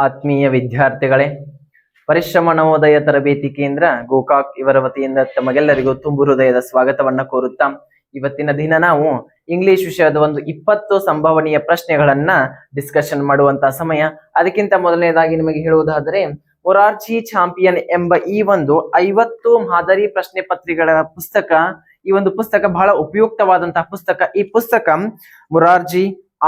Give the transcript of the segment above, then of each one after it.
ಆತ್ಮೀಯ ವಿದ್ಯಾರ್ಥಿಗಳೇ, ಪರಿಶ್ರಮ ನವೋದಯ ತರಬೇತಿ ಕೇಂದ್ರ ಗೋಕಾಕ್ ಇವರ ವತಿಯಿಂದ ತಮಗೆಲ್ಲರಿಗೂ ತುಂಬು ಹೃದಯದ ಸ್ವಾಗತವನ್ನ ಕೋರುತ್ತಾ ಇವತ್ತಿನ ದಿನ ನಾವು ಇಂಗ್ಲಿಷ್ ವಿಷಯದ ಒಂದು 20 ಸಂಭವನೀಯ ಪ್ರಶ್ನೆಗಳನ್ನ ಡಿಸ್ಕಷನ್ ಮಾಡುವಂತಹ ಸಮಯ. ಅದಕ್ಕಿಂತ ಮೊದಲನೇದಾಗಿ ನಿಮಗೆ ಹೇಳುವುದಾದರೆ, ಮೊರಾರ್ಜಿ ಚಾಂಪಿಯನ್ ಎಂಬ ಈ ಒಂದು 50 ಮಾದರಿ ಪ್ರಶ್ನೆ ಪತ್ರಿಕೆಗಳ ಪುಸ್ತಕ, ಈ ಒಂದು ಪುಸ್ತಕ ಬಹಳ ಉಪಯುಕ್ತವಾದಂತಹ ಪುಸ್ತಕ. ಈ ಪುಸ್ತಕ ಮೊರಾರ್ಜಿ,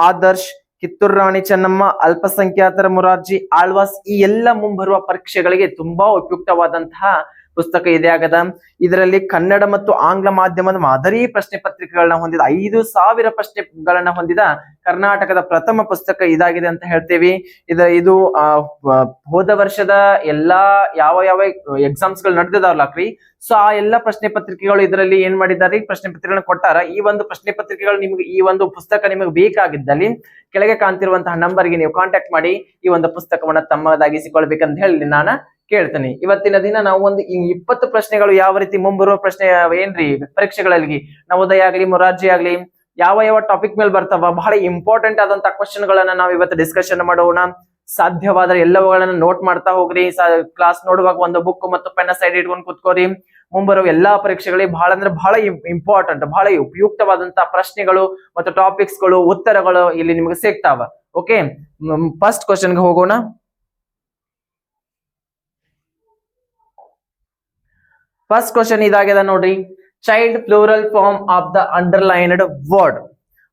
ಆದರ್ಶ್, ಕಿತ್ತೂರು ರಾಣಿ ಚೆನ್ನಮ್ಮ, ಅಲ್ಪಸಂಖ್ಯಾತರ ಮೊರಾರ್ಜಿ, ಆಳ್ವಾಸ್ ಈ ಎಲ್ಲ ಮುಂಬರುವ ಪರೀಕ್ಷೆಗಳಿಗೆ ತುಂಬಾ ಉಪಯುಕ್ತವಾದಂತಹ ಪುಸ್ತಕ ಇದೆ ಆಗದ. ಇದರಲ್ಲಿ ಕನ್ನಡ ಮತ್ತು ಆಂಗ್ಲ ಮಾಧ್ಯಮದ ಮಾದರಿ ಪ್ರಶ್ನೆ ಪತ್ರಿಕೆಗಳನ್ನ ಹೊಂದಿದ 5,000 ಪ್ರಶ್ನೆಗಳನ್ನ ಹೊಂದಿದ ಕರ್ನಾಟಕದ ಪ್ರಥಮ ಪುಸ್ತಕ ಇದಾಗಿದೆ ಅಂತ ಹೇಳ್ತೇವೆ. ಇದು ಹೋದ ವರ್ಷದ ಎಲ್ಲಾ ಯಾವ ಎಕ್ಸಾಮ್ಸ್ ಗಳು ನಡೆದಿದಾವಲ್ಲಾಕ್ರಿ, ಸೊ ಆ ಎಲ್ಲಾ ಪ್ರಶ್ನೆ ಪತ್ರಿಕೆಗಳು ಇದರಲ್ಲಿ ಏನ್ ಮಾಡಿದ್ದಾರೆ, ಪ್ರಶ್ನೆ ಪತ್ರಿಕೆಗಳನ್ನ ಕೊಟ್ಟಾರ. ಈ ಒಂದು ಪ್ರಶ್ನೆ ಪತ್ರಿಕೆಗಳು ನಿಮ್ಗೆ, ಈ ಒಂದು ಪುಸ್ತಕ ನಿಮಗೆ ಬೇಕಾಗಿದ್ದಲ್ಲಿ ಕೆಳಗೆ ಕಾಣ್ತಿರುವಂತಹ ನಂಬರ್ಗೆ ನೀವು ಕಾಂಟ್ಯಾಕ್ಟ್ ಮಾಡಿ ಈ ಒಂದು ಪುಸ್ತಕವನ್ನ ತಮ್ಮದಾಗಿಸಿಕೊಳ್ಬೇಕಂತ ಹೇಳಿ ನಾನು ಕೇಳ್ತೇನೆ. ಇವತ್ತಿನ ದಿನ ನಾವು ಒಂದು 20 ಪ್ರಶ್ನೆಗಳು ಯಾವ ರೀತಿ ಮುಂಬರುವ ಪ್ರಶ್ನೆ ಏನ್ರಿ ಪರೀಕ್ಷೆಗಳಲ್ಲಿ ನವೋದಯ ಆಗ್ಲಿ ಮೊರಾರ್ಜಿ ಆಗ್ಲಿ ಯಾವ ಟಾಪಿಕ್ ಮೇಲೆ ಬರ್ತಾವ, ಬಹಳ ಇಂಪಾರ್ಟೆಂಟ್ ಆದಂತಹ ಕ್ವಶನ್ ಗಳನ್ನ ನಾವು ಇವತ್ತು ಡಿಸ್ಕಷನ್ ಮಾಡೋಣ. ಸಾಧ್ಯವಾದ್ರೆ ಎಲ್ಲವುಗಳನ್ನ ನೋಟ್ ಮಾಡ್ತಾ ಹೋಗ್ರಿ. ಕ್ಲಾಸ್ ನೋಡುವಾಗ ಒಂದು ಬುಕ್ ಮತ್ತು ಪೆನ್ ಸೈಡ್ ಇಟ್ಕೊಂಡು ಕೂತ್ಕೋರಿ. ಮುಂಬರುವ ಎಲ್ಲಾ ಪರೀಕ್ಷೆಗಳಿಗೆ ಬಹಳ ಅಂದ್ರೆ ಬಹಳ ಇಂಪಾರ್ಟೆಂಟ್, ಬಹಳ ಉಪಯುಕ್ತವಾದಂತಹ ಪ್ರಶ್ನೆಗಳು ಮತ್ತು ಟಾಪಿಕ್ಸ್ ಗಳು, ಉತ್ತರಗಳು ಇಲ್ಲಿ ನಿಮ್ಗೆ ಸಿಗ್ತಾವ. ಓಕೆ, ಫಸ್ಟ್ ಕ್ವಶನ್ಗೆ ಹೋಗೋಣ. ಫಸ್ಟ್ ಕ್ವಶನ್ ಇದಾಗಿದೆ ನೋಡ್ರಿ, child plural form of the underlined word.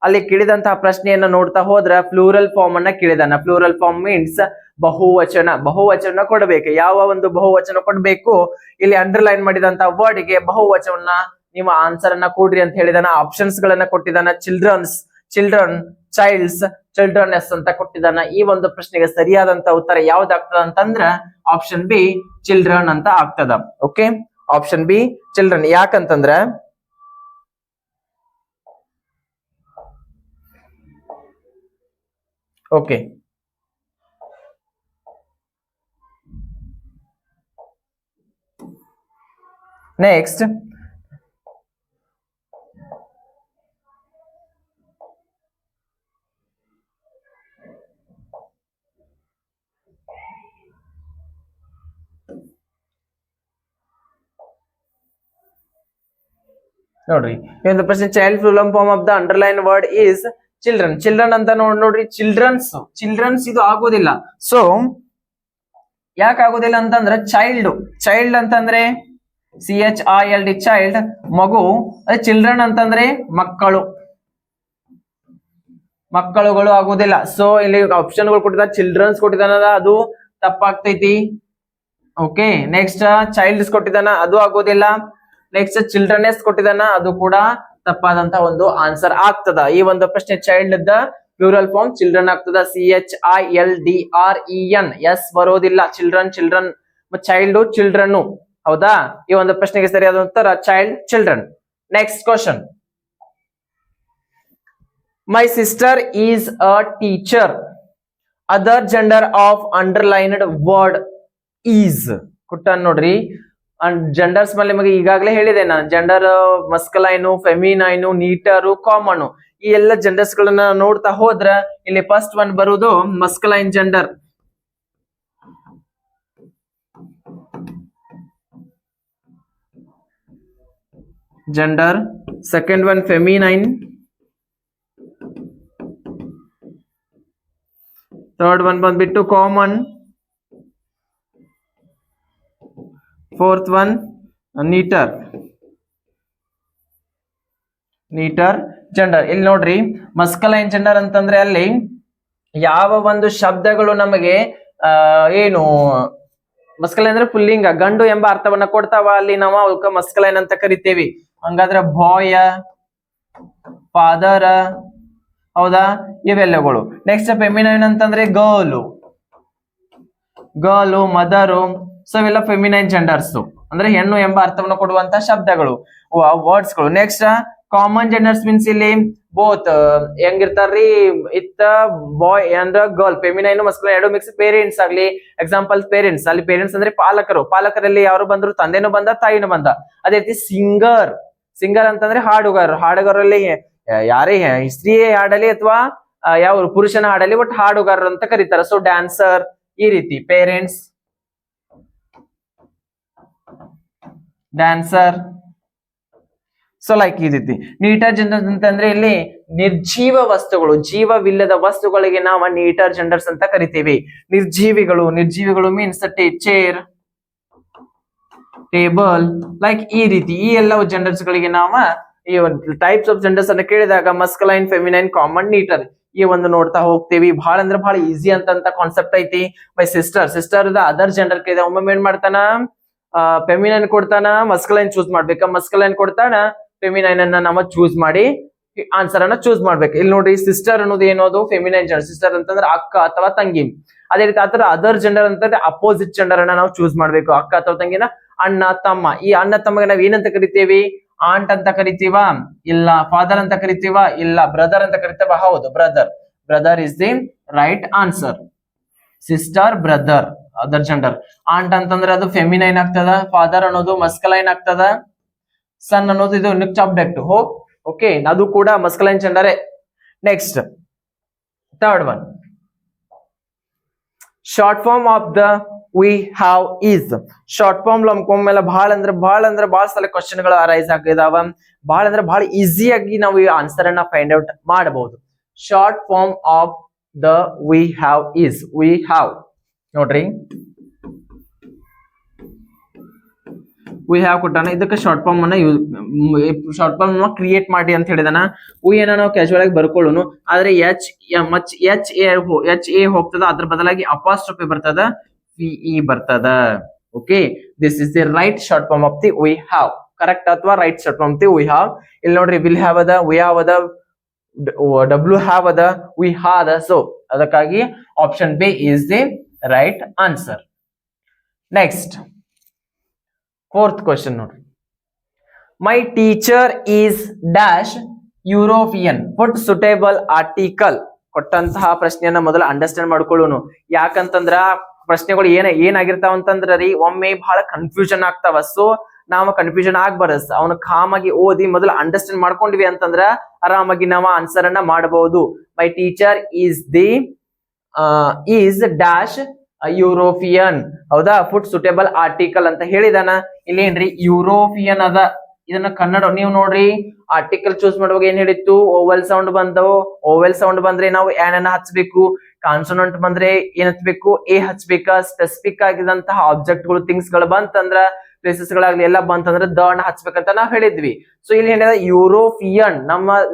ಅಲ್ಲಿ ಕೇಳಿದಂತಹ ಪ್ರಶ್ನೆಯನ್ನ ನೋಡ್ತಾ ಹೋದ್ರ ಪ್ಲೂರಲ್ ಫಾರ್ಮ್ ಅನ್ನ ಕೇಳಿದಾನ. ಪ್ಲೂರಲ್ ಫಾರ್ಮ್ ಮೀನ್ಸ್ ಬಹುವಚನ ಕೊಡಬೇಕು. ಯಾವ ಒಂದು ಬಹುವಚನ ಕೊಡ್ಬೇಕು, ಇಲ್ಲಿ ಅಂಡರ್ಲೈನ್ ಮಾಡಿದಂತಹ ವರ್ಡ್ ಗೆ ಬಹುವಚನ ನೀವು ಆನ್ಸರ್ ಅನ್ನ ಕೊಡ್ರಿ ಅಂತ ಹೇಳಿದಾನ. ಆಪ್ಷನ್ಸ್ ಗಳನ್ನ ಕೊಟ್ಟಿದ್ದಾನ. ಚಿಲ್ಡ್ರನ್, ಚೈಲ್ಡ್ಸ್, ಚಿಲ್ಡ್ರನ್ಸ್ ಅಂತ ಕೊಟ್ಟಿದ್ದಾನ. ಈ ಒಂದು ಪ್ರಶ್ನೆಗೆ ಸರಿಯಾದಂತ ಉತ್ತರ ಯಾವ್ದಾಗ್ತದ ಅಂತಂದ್ರ ಆಪ್ಷನ್ ಬಿ, ಚಿಲ್ಡ್ರನ್ ಅಂತ ಆಗ್ತದ. Okay, option B children. ಯಾಕಂತಂದ್ರ ಓಕೆ, ನೆಕ್ಸ್ಟ್ ನೋಡ್ರಿ, ಈ ಒಂದು ಪ್ರಶ್ನೆ, child plural form of the underline word is children ಅಂತ ನೋಡ್ರಿ. ಚಿಲ್ಡ್ರನ್ಸ್ ಇದು ಆಗೋದಿಲ್ಲ. ಸೊ ಯಾಕೆ ಆಗೋದಿಲ್ಲ ಅಂತಂದ್ರೆ ಚೈಲ್ಡ್ ಅಂತಂದ್ರೆ CHILD ಚೈಲ್ಡ್ ಮಗು, ಚಿಲ್ಡ್ರನ್ ಅಂತಂದ್ರೆ ಮಕ್ಕಳುಗಳು ಆಗೋದಿಲ್ಲ. ಸೊ ಇಲ್ಲಿ ಆಪ್ಷನ್ ಗಳು ಕೊಟ್ಟಿದ, ಚಿಲ್ಡ್ರನ್ಸ್ ಕೊಟ್ಟಿದಾನ, ಅದು ತಪ್ಪಾಗ್ತೈತಿ. ಓಕೆ, ನೆಕ್ಸ್ಟ್ ಚೈಲ್ಡ್ಸ್ ಕೊಟ್ಟಿದಾನ, ಅದು ಆಗೋದಿಲ್ಲ. ನೆಕ್ಸ್ಟ್ ಚಿಲ್ಡ್ರನ್ಸ್ ಕೊಟ್ಟಿದಾನ, ಅದು ಕೂಡ ತಪ್ಪಾದಂತ ಒಂದು ಆನ್ಸರ್ ಆಗ್ತದ. ಈ ಒಂದು ಪ್ರಶ್ನೆ child the plural form children ಆಗ್ತದ. CHILDREN, ಎಸ್ ಬರೋದಿಲ್ಲ. Children, children. ಹೌದಾ? ಈ ಒಂದು ಪ್ರಶ್ನೆಗೆ ಸರಿಯಾದ ಉತ್ತರ child, children. Next question, my sister is a teacher. Other gender of underlined word is ಕೊಟ್ಟ ನೋಡ್ರಿ. ಜೆಂಡರ್ಸ್ ಮೇಲೆ ನಿಮಗೆ ಈಗಾಗಲೇ ಹೇಳಿದೆ ನಾನು. ಜೆಂಡರ್ ಮಸ್ಕಲೈನು, ಫೆಮಿನೈನು, ನೀಟರು, ಕಾಮನ್, ಈ ಎಲ್ಲ ಜೆಂಡರ್ಸ್ ಗಳನ್ನ ನೋಡ್ತಾ ಹೋದ್ರ ಇಲ್ಲಿ ಫಸ್ಟ್ ಒನ್ ಬರುವುದು ಮಸ್ಕಲೈನ್ gender, second one feminine, third one ಬಂದ್ಬಿಟ್ಟು ಕಾಮನ್, ಫೋರ್ತ್ ಒನ್ ನೀಟರ್ ಜೆಂಡರ್. ಇಲ್ಲಿ ನೋಡ್ರಿ, ಮಸ್ಕಲೈನ್ ಜೆಂಡರ್ ಅಂತಂದ್ರೆ ಅಲ್ಲಿ ಯಾವ ಒಂದು ಶಬ್ದಗಳು ನಮಗೆ ಏನು ಮಸ್ಕಲೈನ್ ಅಂದ್ರೆ ಪುಲ್ಲಿಂಗ, ಗಂಡು ಎಂಬ ಅರ್ಥವನ್ನ ಕೊಡ್ತಾವ, ಅಲ್ಲಿ ನಾವು ಅವಕ್ಕೆ ಮಸ್ಕಲೈನ್ ಅಂತ ಕರಿತೇವಿ. ಹಂಗಾದ್ರೆ ಬಾಯ್, ಫಾದರ್, ಹೌದಾ, ಇವೆಲ್ಲಗಳು. ನೆಕ್ಸ್ಟ್ ಫೆಮಿನೈನ್ ಅಂತಂದ್ರೆ ಗರ್ಲು, ಮದರು. ಸೊ ಇವೆಲ್ಲ ಫೆಮಿನೈನ್ ಜೆಂಡರ್ಸ್, ಅಂದ್ರೆ ಹೆಣ್ಣು ಎಂಬ ಅರ್ಥವನ್ನು ಕೊಡುವಂತ ಶಬ್ದಗಳು, ವರ್ಡ್ಸ್ ಗಳು. ನೆಕ್ಸ್ಟ್ ಕಾಮನ್ ಜೆಂಡರ್ಸ್ ಮೀನ್ಸ್ ಇಲ್ಲಿ ಬೋತ್ ಹೆಂಗಿರ್ತಾರ್ರಿ, ಇತ್ತ ಬಾಯ್ ಅಂಡ್ ಗರ್ಲ್, ಫೆಮಿನೈನ್ ಮಸ್ಕುಲೈನ್ ಎರಡು ಮಿಕ್ಸ್. ಪೇರೆಂಟ್ಸ್ ಆಗ್ಲಿ, ಎಕ್ಸಾಂಪಲ್ ಪೇರೆಂಟ್ಸ್, ಅಲ್ಲಿ ಪೇರೆಂಟ್ಸ್ ಅಂದ್ರೆ ಪಾಲಕರಲ್ಲಿ ಯಾರು ಬಂದ್ರು, ತಂದೆನೂ ಬಂದ, ತಾಯಿನೂ ಬಂದ. ಅದೇ ರೀತಿ ಸಿಂಗರ್ ಅಂತಂದ್ರೆ ಹಾಡುಗಾರಲ್ಲಿ ಯಾರೇ ಸ್ತ್ರೀಯೇ ಹಾಡಲಿ ಅಥವಾ ಯಾವ ಪುರುಷನ ಹಾಡಲಿ, ಬಟ್ ಹಾಡುಗಾರರು ಅಂತ ಕರೀತಾರೆ. ಸೊ ಡ್ಯಾನ್ಸರ್, ಈ ರೀತಿ ಪೇರೆಂಟ್ಸ್, ಡ್ಯಾನ್ಸರ್. ಸೊ ಲೈಕ್ ಈ ರೀತಿ ನೀಟರ್ ಜೆಂಡರ್ಸ್ ಅಂತಂದ್ರೆ ಇಲ್ಲಿ ನಿರ್ಜೀವ ವಸ್ತುಗಳು, ಜೀವವಿಲ್ಲದ ವಸ್ತುಗಳಿಗೆ ನಾವು ನೀಟರ್ ಜೆಂಡರ್ಸ್ ಅಂತ ಕರಿತೀವಿ. ನಿರ್ಜೀವಿಗಳು ಮೀನ್ಸ್ ಚೇರ್, ಟೇಬಲ್, ಲೈಕ್ ಈ ರೀತಿ ಈ ಎಲ್ಲ ಜೆಂಡರ್ಸ್ ಗಳಿಗೆ ನಾವು ಈ ಟೈಪ್ಸ್ ಆಫ್ ಜೆಂಡರ್ಸ್ ಅನ್ನ ಕೇಳಿದಾಗ ಮಸ್ಕಲೈನ್, ಫೆಮಿನೈನ್, ಕಾಮನ್, ನೀಟರ್ ಈ ಒಂದು ನೋಡ್ತಾ ಹೋಗ್ತೀವಿ. ಬಹಳ ಅಂದ್ರೆ ಬಹಳ ಈಸಿ ಅಂತ ಕಾನ್ಸೆಪ್ಟ್ ಐತಿ. ಬೈ ಸಿಸ್ಟರ್ ಅದರ್ ಜೆಂಡರ್ ಕೇಳಿದ ಒಮ್ಮೊಮ್ಮೆ ಏನ್ ಮಾಡ್ತಾನ, ಫೆಮಿನೈನ್ ಕೊಡ್ತಾನ, ಮಸ್ಕಲೈನ್ ಚೂಸ್ ಮಾಡ್ಬೇಕ, ಮಸ್ಕಲೈನ್ ಕೊಡ್ತಾನ, ಫೆಮಿನೈನ್ ಅನ್ನ ನಾವು ಚೂಸ್ ಮಾಡಿ ಆನ್ಸರ್ ಅನ್ನ ಚೂಸ್ ಮಾಡ್ಬೇಕು. ಇಲ್ಲಿ ನೋಡ್ರಿ ಸಿಸ್ಟರ್ ಅನ್ನೋದು ಏನೋದು ಫೆಮಿನೈನ್ ಜೆಂಡರ್, ಸಿಸ್ಟರ್ ಅಂತಂದ್ರೆ ಅಕ್ಕ ಅಥವಾ ತಂಗಿ. ಅದೇ ರೀತಿ ಆತರ ಅದರ್ ಜೆಂಡರ್ ಅಂತಂದ್ರೆ ಅಪೋಸಿಟ್ ಜೆಂಡರ್ ಅನ್ನ ನಾವು ಚೂಸ್ ಮಾಡ್ಬೇಕು. ಅಕ್ಕ ಅಥವಾ ತಂಗಿನ ಅಣ್ಣ ತಮ್ಮ, ಈ ಅಣ್ಣ ತಮ್ಮಗೆ ನಾವ್ ಏನಂತ ಕರಿತೀವಿ, ಆಂಟ್ ಅಂತ ಕರಿತೀವ, ಇಲ್ಲ ಫಾದರ್ ಅಂತ ಕರಿತೀವ, ಇಲ್ಲ ಬ್ರದರ್ ಅಂತ ಕರಿತೀವ. ಹೌದು, brother is the right answer. Sister, brother other gender. Aunt ಅಂತಂದ್ರೆ ಅದು ಫೆಮಿನೈನ್ ಆಗ್ತದ, ಫಾದರ್ ಅನ್ನೋದು ಮಸ್ಕಲೈನ್ ಆಗ್ತದ, ಸನ್ ಅನ್ನೋದು ಇದು ನಿಕ್ ಆಬ್ಜೆಕ್ಟ್. ಓಕೆ, ಅದು ಕೂಡ masculine gender. Next third one, short form of the we have is. Short form ಮೇಲೆ ಬಹಳ ಸಲ ಕ್ವಶನ್ ಗಳು ಅರೈಸ್ ಆಗಿದಾವ. ಬಹಳ ಈಸಿಯಾಗಿ ನಾವು ಈ ಆನ್ಸರ್ ಅನ್ನ ಫೈಂಡ್ ಔಟ್ ಮಾಡಬಹುದು. Short form of the we have is, we have ನೋಡ್ರಿ, ವಿ ಹ್ಯಾವ್ ಕೊಟ್ಟಾನ, ಇದಕ್ಕೆ ಶಾರ್ಟ್ ಫಾರ್ಮ್ ಅನ್ನ ಕ್ರಿಯೇಟ್ ಮಾಡಿ ಅಂತ ಹೇಳಿದಾನ. ವಿ ಅನ್ನ ನಾವು ಕ್ಯಾಶುವಲ್ ಆಗಿ ಬರ್ಕೊಳ್ಳೋನು, ಆದ್ರೆ ಎಚ್ ಎ ಹೋಗ್ತದ, ಅದ್ರ ಬದಲಾಗಿ ಅಪಾಸ್ಟ್ರಫಿ ಬರ್ತದ, ವಿ ಬರ್ತದ. Okay, this is the right short form of the we have. Correct ಅಥವಾ right short form of the we have. ಇಲ್ಲಿ ನೋಡ್ರಿ, ವಿಲ್ ಹ್ಯಾವ್ ಅದ, ವಿ ಹ್ಯಾವ್ ಅದ, ಡಬ್ಲ್ಯೂ ಹ್ಯಾವ್ ಅದ, ವಿ ಹ್ಯಾವ್ ಅದ. ಸೊ ಅದಕ್ಕಾಗಿ option B is the right answer. Next fourth question ನೋಡ್ರಿ, my teacher is dash European, put suitable article. ಕೊಟ್ಟಂತಹ ಪ್ರಶ್ನೆಯನ್ನ ಮೊದಲು ಅಂಡರ್ಸ್ಟ್ಯಾಂಡ್ ಮಾಡ್ಕೊಳ್ಳೋನು. ಯಾಕಂತಂದ್ರ ಪ್ರಶ್ನೆಗಳು ಏನಾಗಿರ್ತಾವ ಅಂತಂದ್ರ ರೀ, ಒಮ್ಮೆ ಬಹಳ ಕನ್ಫ್ಯೂಷನ್ ಆಗ್ತಾವ. ಸೊ ನಾವು ಕನ್ಫ್ಯೂಷನ್ ಆಗ್ಬಾರದು, ಅವನು ಕಾಮಾಗಿ ಓದಿ ಮೊದಲು ಅಂಡರ್ಸ್ಟ್ಯಾಂಡ್ ಮಾಡ್ಕೊಂಡ್ವಿ ಅಂತಂದ್ರ ಆರಾಮಾಗಿ ನಾವು ಆನ್ಸರ್ ಅನ್ನ ಮಾಡಬಹುದು. ಮೈ ಟೀಚರ್ ಈಸ್ ಡ್ಯಾಶ್ ಯುರೋಪಿಯನ್. ಹೌದಾ, ಫುಡ್ ಸುಟೇಬಲ್ ಆರ್ಟಿಕಲ್ ಅಂತ ಹೇಳಿದಾನ. ಇಲ್ಲೇನ್ರಿ ಯುರೋಪಿಯನ್ ಅದ. ಇದನ್ನ ಕನ್ನಡ ನೀವು ನೋಡ್ರಿ, ಆರ್ಟಿಕಲ್ ಚೂಸ್ ಮಾಡುವಾಗ ಏನ್ ಹೇಳಿತ್ತು, ಓವೆಲ್ ಸೌಂಡ್ ಬಂದವು. ಓವೆಲ್ ಸೌಂಡ್ ಬಂದ್ರೆ ನಾವು ಏನ ಹಚ್ಬೇಕು, ಕಾನ್ಸೋನೆಂಟ್ ಬಂದ್ರೆ ಏನ್ ಹಚ್ಬೇಕು, ಎ ಹಚ್ಬೇಕ. ಸ್ಪೆಸಿಫಿಕ್ ಆಗಿದಂತಹ ಆಬ್ಜೆಕ್ಟ್ ಗಳು, ಥಿಂಗ್ಸ್ ಗಳು ಬಂತಂದ್ರ, ಪ್ಲೇಸಸ್ ಗಳಾಗ್ಲಿ ಎಲ್ಲ ಬಂತಂದ್ರ ದ ಅನ್ನ ಹಚ್ಬೇಕಂತ ನಾವ್ ಹೇಳಿದ್ವಿ. ಸೊ ಇಲ್ಲಿ ಏನಿದೆ, ಯುರೋಪಿಯನ್.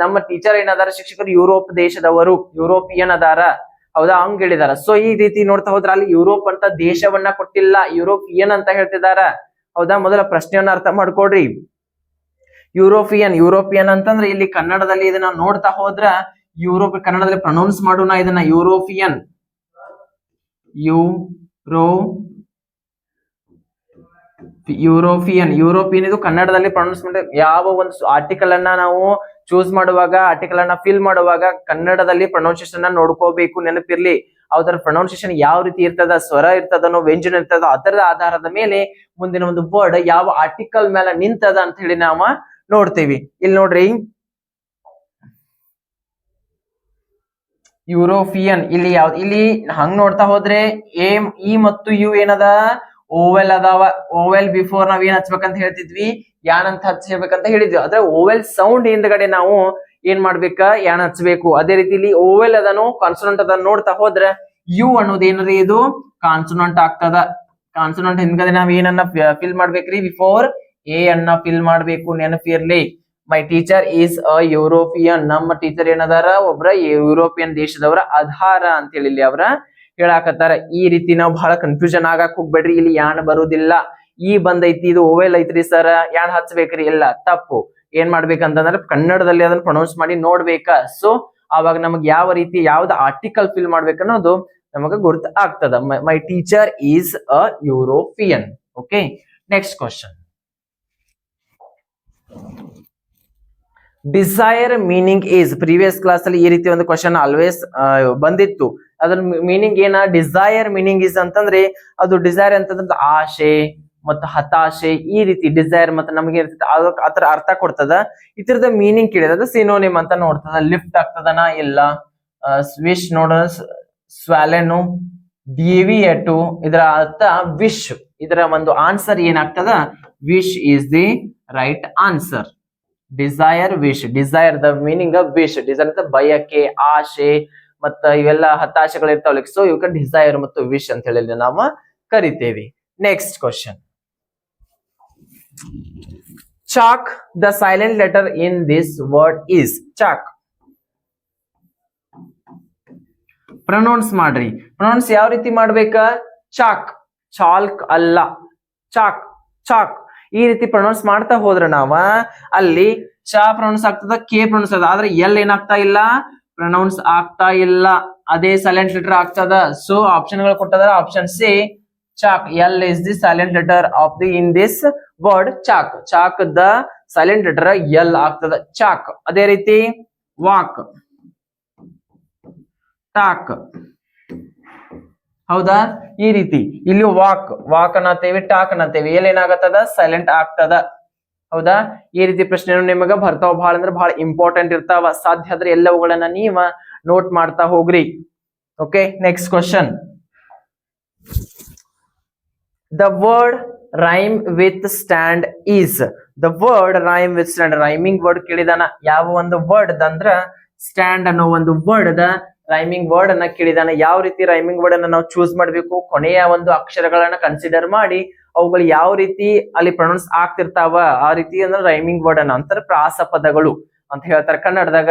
ನಮ್ಮ ಟೀಚರ್ ಏನದಾರ, ಶಿಕ್ಷಕರು ಯುರೋಪ್ ದೇಶದವರು, ಯುರೋಪಿಯನ್ ಅದಾರ. ಹೌದಾ, ಹಂಗ್ ಹೇಳಿದಾರ. ಸೊ ಈ ರೀತಿ ನೋಡ್ತಾ ಹೋದ್ರ ಅಲ್ಲಿ ಯುರೋಪ್ ಅಂತ ದೇಶವನ್ನ ಕೊಟ್ಟಿಲ್ಲ, ಯುರೋಪಿಯನ್ ಅಂತ ಹೇಳ್ತಿದಾರ. ಹೌದಾ, ಮೊದಲ ಪ್ರಶ್ನೆಯನ್ನ ಅರ್ಥ ಮಾಡ್ಕೊಡ್ರಿ. ಯುರೋಪಿಯನ್ ಅಂತಂದ್ರೆ ಇಲ್ಲಿ ಕನ್ನಡದಲ್ಲಿ ಇದನ್ನ ನೋಡ್ತಾ ಹೋದ್ರ ಕನ್ನಡದಲ್ಲಿ ಪ್ರೊನೌನ್ಸ್ ಮಾಡೋಣ ಇದನ್ನ, ಯುರೋಪಿಯನ್. ಯುರೋಪಿಯನ್ ಇದು ಕನ್ನಡದಲ್ಲಿ ಪ್ರೊನೌನ್ಸ್ ಮಾಡಿ. ಯಾವ ಒಂದು ಆರ್ಟಿಕಲ್ ಅನ್ನ ನಾವು ಚೂಸ್ ಮಾಡುವಾಗ, ಆರ್ಟಿಕಲ್ ಅನ್ನ ಫಿಲ್ ಮಾಡುವಾಗ ಕನ್ನಡದಲ್ಲಿ ಪ್ರೊನೌನ್ಸಿಯೇಷನ್ ನೋಡ್ಕೋಬೇಕು, ನೆನಪಿರ್ಲಿ. ಅದರ ಪ್ರೊನೌನ್ಸಿಯೇಷನ್ ಯಾವ ರೀತಿ ಇರ್ತದ, ಸ್ವರ ಇರ್ತದನೋ, ವ್ಯಂಜನ ಇರ್ತದ, ಅದರ ಆಧಾರದ ಮೇಲೆ ಮುಂದಿನ ಒಂದು ವರ್ಡ್ ಯಾವ ಆರ್ಟಿಕಲ್ ಮೇಲೆ ನಿಂತದ ಅಂತ ಹೇಳಿ ನಾವು ನೋಡ್ತೀವಿ. ಇಲ್ಲಿ ನೋಡ್ರಿ, ಯುರೋಪಿಯನ್ ಇಲ್ಲಿ ಹಂಗ್ ನೋಡ್ತಾ ಹೋದ್ರೆ ಇ ಮತ್ತು ಯು ಏನದ, ಓವೆಲ್ ಅದಾವ. ಓವೆಲ್ ಬಿಫೋರ್ ನಾವ್ ಏನ್ ಹಚ್ಬೇಕಂತ ಹೇಳ್ತಿದ್ವಿ, ಯಾನ್ ಅಂತ ಹಚ್ಬೇಕಂತ ಹೇಳಿದ್ವಿ. ಆದ್ರೆ ಓವೆಲ್ ಸೌಂಡ್ ಹಿಂದ್ಗಡೆ ನಾವು ಏನ್ ಮಾಡ್ಬೇಕ, ಯಾನ್ ಹಚ್ಬೇಕು. ಅದೇ ರೀತಿ ಇಲ್ಲಿ ಓವೆಲ್ ಅದನ್ನು ಕಾನ್ಸೋನೆಂಟ್ ಅದನ್ನ ನೋಡ್ತಾ ಹೋದ್ರೆ ಯು ಅನ್ನೋದು ಏನ್ರಿ, ಇದು ಕಾನ್ಸೋನೆಂಟ್ ಆಗ್ತದ. ಕಾನ್ಸೋನೆಂಟ್ ಹಿಂದ್ಗಡೆ ನಾವ್ ಏನನ್ನ ಫಿಲ್ ಮಾಡ್ಬೇಕ್ರಿ, ಬಿಫೋರ್ ಎ ಅನ್ನ ಫಿಲ್ ಮಾಡ್ಬೇಕು, ನೆನಪಿರ್ಲಿ. My teacher is a European. ನಮ್ಮ ಟೀಚರ್ ಏನದಾರ, ಒಬ್ರ ಯುರೋಪಿಯನ್ ದೇಶದವರ ಆಧಾರ ಅಂತ ಹೇಳಿ ಇಲ್ಲಿ ಅವ್ರ ಹೇಳಾಕತ್ತಾರ. ಈ ರೀತಿ ನಾವು ಬಹಳ ಕನ್ಫ್ಯೂಷನ್ ಆಗಾಕ್ ಹೋಗ್ಬೇಡ್ರಿ. ಇಲ್ಲಿ ಯಾನ್ ಬರುದಿಲ್ಲ, ಈ ಬಂದೈತಿ, ಇದು ಓವೆಲ್ ಐತ್ರಿ ಸರ್, ಯಾನ್ ಹಚ್ಬೇಕ್ರಿ, ಇಲ್ಲ, ತಪ್ಪು. ಏನ್ ಮಾಡ್ಬೇಕಂತಂದ್ರೆ ಕನ್ನಡದಲ್ಲಿ ಅದನ್ನ ಪ್ರೊನೌನ್ಸ್ ಮಾಡಿ ನೋಡ್ಬೇಕ. ಸೊ ಅವಾಗ ನಮಗ್ ಯಾವ ರೀತಿ ಯಾವ್ದು ಆರ್ಟಿಕಲ್ ಫಿಲ್ ಮಾಡ್ಬೇಕನ್ನೋದು ನಮಗ ಗುರ್ತ ಆಗ್ತದ. My teacher is a European. Okay, next question, desire meaning is. Previous class ಅಲ್ಲಿ ಈ ರೀತಿ ಒಂದು ಕ್ವಶನ್ ಆಲ್ವೇಸ್ ಬಂದಿತ್ತು. ಅದ್ರ ಮೀನಿಂಗ್ ಏನ, ಡಿಸೈರ್ ಮೀನಿಂಗ್ ಈಸ್ ಅಂತಂದ್ರೆ ಅದು ಡಿಸೈರ್ ಅಂತಂದ್ರೆ ಆಶೆ ಮತ್ತು ಹತಾಶೆ, ಈ ರೀತಿ ಡಿಸೈರ್ ಮತ್ತೆ ನಮಗೆ ಆತರ ಅರ್ಥ ಕೊಡ್ತದ. ಇತರದ ಮೀನಿಂಗ್ ಕೇಳಿದ ಸಿನೋನಿಮ್ ಅಂತ ನೋಡ್ತದ. ಲಿಫ್ಟ್ ಆಗ್ತದನ, ಇಲ್ಲ. ವಿಶ್ ನೋಡ, ಸ್ವಾಲೆನು, ಡಿವಿಯೇಟು ಇದರ ಅರ್ಥ ವಿಶ್. ಇದರ ಒಂದು ಆನ್ಸರ್ ಏನಾಗ್ತದ wish is the right answer. Desire wish, desire the meaning of wish. Desire ಅಂತ ಬಯಕೆ, ಆಶೆ ಮತ್ತ ಇವೆಲ್ಲ ಹತ್ತಾಶೆಗಳು ಇರ್ತಾವಲ್ಲ, ಸೊ ಇವಕ್ಕೆ ಡಿಸೈರ್ ಮತ್ತು ವಿಶ್ ಅಂತ ಹೇಳಿ ನಾವು ಕರಿತೇವೆ. Next question. Chalk the silent letter in this word is. Chalk pronounce ಮಾಡ್ರಿ. ಪ್ರೊನೌನ್ಸ್ ಯಾವ ರೀತಿ ಮಾಡ್ಬೇಕ? ಚಾಕ್, ಚಾಲ್ಕ್ ಅಲ್ಲ, ಚಾಕ್, ಚಾಕ್ ಈ ರೀತಿ ಪ್ರೊನೌನ್ಸ್ ಮಾಡ್ತಾ ಹೋದ್ರೆ ನಾವ ಅಲ್ಲಿ ಚ ಪ್ರೊನೌನ್ಸ್ ಆಗ್ತದ, ಕೆ ಪ್ರೊನೌನ್ಸ್ ಆಗ್ತದ, ಆದ್ರೆ ಎಲ್ ಏನಾಗ್ತಾ ಇಲ್ಲ, ಪ್ರೊನೌನ್ಸ್ ಆಗ್ತಾ ಇಲ್ಲ, ಅದೇ ಸೈಲೆಂಟ್ ಲೆಟರ್ ಆಗ್ತದ. ಸೊ ಆಪ್ಷನ್ ಗಳು ಕೊಟ್ಟದ, option C chalk. L is the silent letter of the in this word chalk. Chalk the silent letter L ಆಗ್ತದ, ಚಾಕ್. ಅದೇ ರೀತಿ ವಾಕ್, ಟಾಕ್, ಹೌದಾ? ಈ ರೀತಿ ಇಲ್ಲಿ ವಾಕ್, ವಾಕ್ ಅನ್ನತೇವಿ, ಟಾಕ್ ಅನ್ನತೇವಿ, ಎಲ್ ಏನಾಗತ್ತದ ಸೈಲೆಂಟ್ ಆಗ್ತದ, ಹೌದಾ? ಈ ರೀತಿ ಪ್ರಶ್ನೆ ನಿಮಗ ಬರ್ತಾವ, ಬಹಳ ಅಂದ್ರೆ ಬಹಳ ಇಂಪಾರ್ಟೆಂಟ್ ಇರ್ತಾವ. ಸಾಧ್ಯ ಆದ್ರೆ ಎಲ್ಲವುಗಳನ್ನ ನೀವ ನೋಟ್ ಮಾಡ್ತಾ ಹೋಗ್ರಿ. Okay, next question. The word rhyme with stand is. The word rhyme with stand, rhyming word ಕೇಳಿದಾನ. ಯಾವ ಒಂದು ವರ್ಡ್ ಅಂದ್ರ ಸ್ಟ್ಯಾಂಡ್ ಅನ್ನೋ ಒಂದು ವರ್ಡ್ ದ ರೈಮಿಂಗ್ ವರ್ಡ್ ಅನ್ನ ಕೇಳಿದಾನ. ಯಾವ ರೀತಿ ರೈಮಿಂಗ್ ವರ್ಡ್ ಅನ್ನ ನಾವು ಚೂಸ್ ಮಾಡ್ಬೇಕು? ಕೊನೆಯ ಒಂದು ಅಕ್ಷರಗಳನ್ನ ಕನ್ಸಿಡರ್ ಮಾಡಿ ಅವುಗಳು ಯಾವ ರೀತಿ ಅಲ್ಲಿ ಪ್ರೊನೌನ್ಸ್ ಆಗ್ತಿರ್ತಾವ ಆ ರೀತಿ ಅಂದ್ರೆ ರೈಮಿಂಗ್ ವರ್ಡ್ ಅನ್ನ ಅಂತಾರೆ ಪ್ರಾಸ ಪದಗಳು ಅಂತ ಹೇಳ್ತಾರೆ ಕನ್ನಡದಾಗ.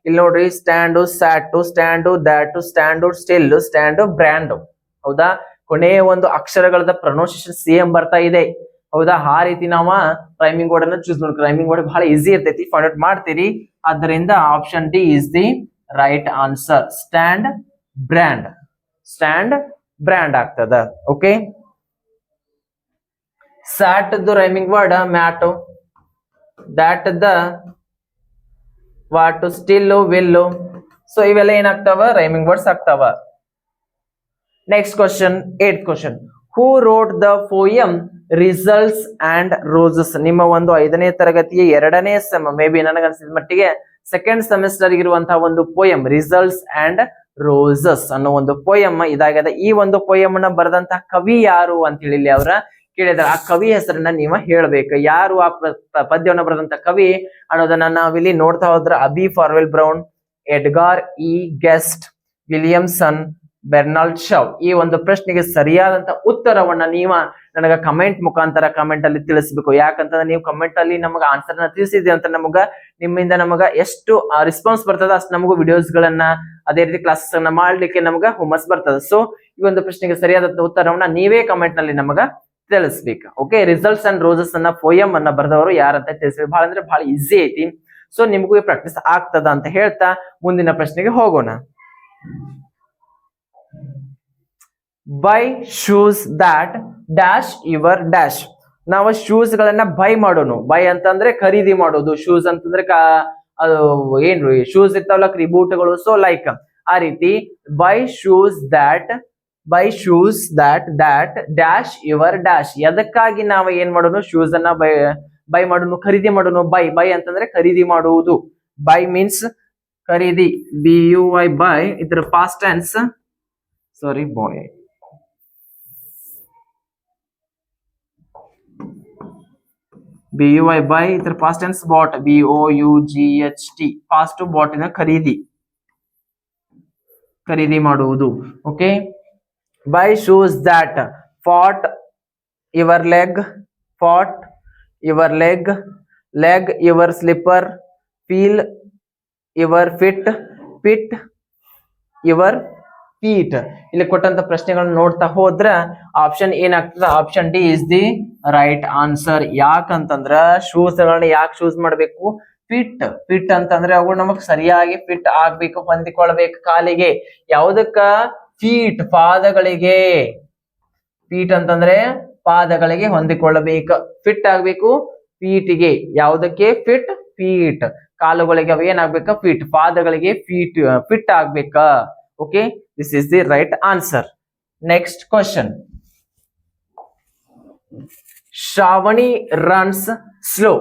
ಇಲ್ಲಿ ನೋಡ್ರಿ, stand, sat, stand, that, stand, still, stand, brand, ಹೌದಾ? ಕೊನೆಯ ಒಂದು ಅಕ್ಷರಗಳದ ಪ್ರೊನೌನ್ಸಿಯೇಷನ್ ಸೇಮ್ ಬರ್ತಾ ಇದೆ, ಹೌದಾ? ಆ ರೀತಿ ನಾವ ರೈಮಿಂಗ್ ವರ್ಡ್ ಅನ್ನ ಚೂಸ್ ಮಾಡ್ತೀವಿ. ರೈಮಿಂಗ್ ವರ್ಡ್ ಬಹಳ ಈಸಿ ಇರ್ತೈತಿ, ಫೈಂಡ್ ಔಟ್ ಮಾಡ್ತೀರಿ. ಆದ್ದರಿಂದ option D is the right answer. Stand, brand, stand, brand ಆಗ್ತದ. Okay, sat rhyming word mat, that the what, still, will. So ಇವೆಲ್ಲ ಏನಾಗ್ತಾವ? ರೈಮಿಂಗ್ ವರ್ಡ್ಸ್ ಆಗ್ತಾವ. Next question, 8th question. Who wrote the poem results and roses? ನಿಮ್ಮ ಒಂದು 5ನೇ ತರಗತಿಯ 2ನೇ sem, may B ನನಗನ್ಸಿದ ಮಟ್ಟಿಗೆ ಸೆಕೆಂಡ್ ಸೆಮಿಸ್ಟರ್ ಇರುವಂತಹ ಒಂದು ಪೋಯಮ್ ರಿಸಲ್ಟ್ಸ್ ಅಂಡ್ ರೋಸಸ್ ಅನ್ನೋ ಒಂದು ಪೋಯಮ್ ಇದಾಗಿದೆ. ಈ ಒಂದು ಪೋಯಮ್ ಅನ್ನ ಬರೆದಂತಹ ಕವಿ ಯಾರು ಅಂತ ಹೇಳಿ ಅವರ ಕೇಳಿದಾರೆ. ಆ ಕವಿ ಹೆಸರನ್ನ ನೀವು ಹೇಳ್ಬೇಕು. ಯಾರು ಆ ಪದ್ಯವನ್ನ ಬರೆದಂತ ಕವಿ ಅನ್ನೋದನ್ನ ನಾವಿಲ್ಲಿ ನೋಡ್ತಾ ಹೋದ್ರ Abbie Farwell Brown, Edgar E Guest, Williamson, Bernard Shaw. ಈ ಒಂದು ಪ್ರಶ್ನೆಗೆ ಸರಿಯಾದಂತ ಉತ್ತರವನ್ನ ನೀವ ನನಗ ಕಮೆಂಟ್ ಮುಖಾಂತರ ಕಮೆಂಟ್ ಅಲ್ಲಿ ತಿಳಿಸ್ಬೇಕು. ಯಾಕಂತಂದ್ರೆ ನೀವು ಕಮೆಂಟ್ ಅಲ್ಲಿ ನಮಗ ಆನ್ಸರ್ ನ ತಿಳಿಸಿದ್ರಿ ಅಂತ ನಿಮ್ಮಿಂದ ನಮಗ ಎಷ್ಟು ರೆಸ್ಪಾನ್ಸ್ ಬರ್ತದ ಅಷ್ಟು ನಮಗೂ ವಿಡಿಯೋಸ್ ಗಳನ್ನ ಅದೇ ರೀತಿ ಕ್ಲಾಸಸ್ ಅನ್ನ ಮಾಡ್ಲಿಕ್ಕೆ ನಮಗ ಹುಮ್ಮಸ್ ಬರ್ತದ. ಸೊ ಈ ಒಂದು ಪ್ರಶ್ನೆಗೆ ಸರಿಯಾದಂತ ಉತ್ತರವನ್ನ ನೀವೇ ಕಮೆಂಟ್ ನಲ್ಲಿ ನಮಗ ತಿಳಿಸ್ಬೇಕು. ಓಕೆ, ರಿಸಲ್ಟ್ಸ್ ಅಂಡ್ ರೋಸಸ್ ಅನ್ನ ಪೋಯಮ್ ಅನ್ನ ಬರೆದವರು ಯಾರಂತ ತಿಳಿಸ್ಬೇಕು. ಬಹಳ ಅಂದ್ರೆ ಬಹಳ ಈಸಿ ಐತಿ. ಸೊ ನಿಮಗೂ ಪ್ರಾಕ್ಟೀಸ್ ಆಗ್ತದ ಅಂತ ಹೇಳ್ತಾ ಮುಂದಿನ ಪ್ರಶ್ನೆಗೆ ಹೋಗೋಣ. By shoes that dash your dash. ನಾವು ಶೂಸ್ ಗಳನ್ನ ಬೈ ಮಾಡೋನು. ಬೈ ಅಂತಂದ್ರೆ ಖರೀದಿ ಮಾಡೋದು, ಶೂಸ್ ಅಂತಂದ್ರೆ ಅದು ಏನ್ರಿ ಶೂಸ್ ಇರ್ತಾವಲ್ಲ ಬೂಟ್ಗಳು. ಸೊ ಲೈಕ್ ಆ ರೀತಿ buy shoes that dash your dash. ಎದಕ್ಕಾಗಿ ನಾವು ಏನ್ ಮಾಡೋನು? ಶೂಸ್ ಅನ್ನ ಬೈ ಮಾಡೋನು, ಖರೀದಿ ಮಾಡೋನು. ಬೈ ಅಂತಂದ್ರೆ ಖರೀದಿ ಮಾಡುವುದು. ಬೈ ಮೀನ್ಸ್ ಖರೀದಿ, BUY ಬೈ. ಇದ್ರ past tense, sorry buy, BUY buy. ಇದ್ರ past tense bought, BOUGHT. Past bought ಇನ ಖರೀದಿ ಮಾಡುವುದು. Okay, buy shoes that fit your leg, leg your slipper, feel your fit your feet. ಇಲ್ಲಿ ಕೊಟ್ಟಂತ ಪ್ರಶ್ನೆಗಳನ್ನ ನೋಡ್ತಾ ಹೋದ್ರ ಆಪ್ಷನ್ ಏನಾಗ್ತದ? Option D is the right answer. ಯಾಕಂತಂದ್ರ ಶೂಸ್ ಗಳನ್ನ ಯಾಕೆ ಚೂಸ್ ಮಾಡ್ಬೇಕು? ಫಿಟ್ ಅಂತಂದ್ರೆ ಅವು ನಮಗ್ ಸರಿಯಾಗಿ ಫಿಟ್ ಆಗ್ಬೇಕು, ಹೊಂದಿಕೊಳ್ಬೇಕು ಕಾಲಿಗೆ. ಯಾವುದಕ್ಕ? ಫೀಟ್, ಪಾದಗಳಿಗೆ. ಫೀಟ್ ಅಂತಂದ್ರೆ ಪಾದಗಳಿಗೆ ಹೊಂದಿಕೊಳ್ಳಬೇಕು, ಫಿಟ್ ಆಗ್ಬೇಕು ಫೀಟಿಗೆ. ಯಾವುದಕ್ಕೆ? ಫೀಟ್, ಕಾಲುಗಳಿಗೆ ಅವು ಏನಾಗ್ಬೇಕ? ಫೀಟ್, ಪಾದಗಳಿಗೆ ಫಿಟ್ ಆಗ್ಬೇಕ. Okay, this is the right answer. Next question. Shravani runs slow.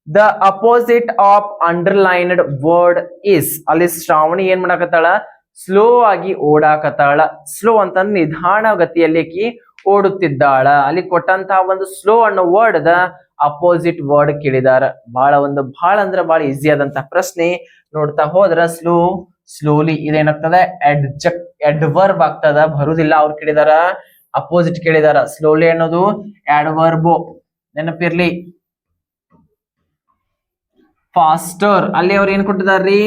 The opposite of underlined word is. ಅಲ್ಲಿ ಶ್ರಾವಣಿ ಏನ್ ಮಾಡಕತ್ತಾಳ? ಸ್ಲೋ ಆಗಿ ಓಡಾಕತ್ತಾಳ. ಸ್ಲೋ ಅಂತಂದ್ರೆ ನಿಧಾನ ಗತಿಯಲ್ಲಿ ಆಕಿ ಓಡುತ್ತಿದ್ದಾಳ. ಅಲ್ಲಿ ಕೊಟ್ಟಂತಹ ಒಂದು ಸ್ಲೋ ಅನ್ನೋ ವರ್ಡ್ ದ ಅಪೋಸಿಟ್ ವರ್ಡ್ ಕೇಳಿದಾರ. ಬಹಳ ಅಂದ್ರೆ ಬಹಳ ಈಸಿ ಆದಂತಹ ಪ್ರಶ್ನೆ. ನೋಡ್ತಾ ಹೋದ್ರ ಸ್ಲೋ, ಸ್ಲೋಲಿ ಇದೇನಾಗ್ತದ ಎಡ್ವರ್ಬ್ ಆಗ್ತದ, ಬರುದಿಲ್ಲ. ಅವ್ರು ಕೇಳಿದಾರ ಅಪೋಸಿಟ್ ಕೇಳಿದಾರ. ಸ್ಲೋಲಿ ಅನ್ನೋದು ಆಡ್ವರ್ಬ್, ನೆನಪಿರ್ಲಿ. ಫಾಸ್ಟರ್ ಅಲ್ಲಿ ಅವ್ರು ಏನ್ ಕೊಟ್ಟಿದಾರ್ರಿ,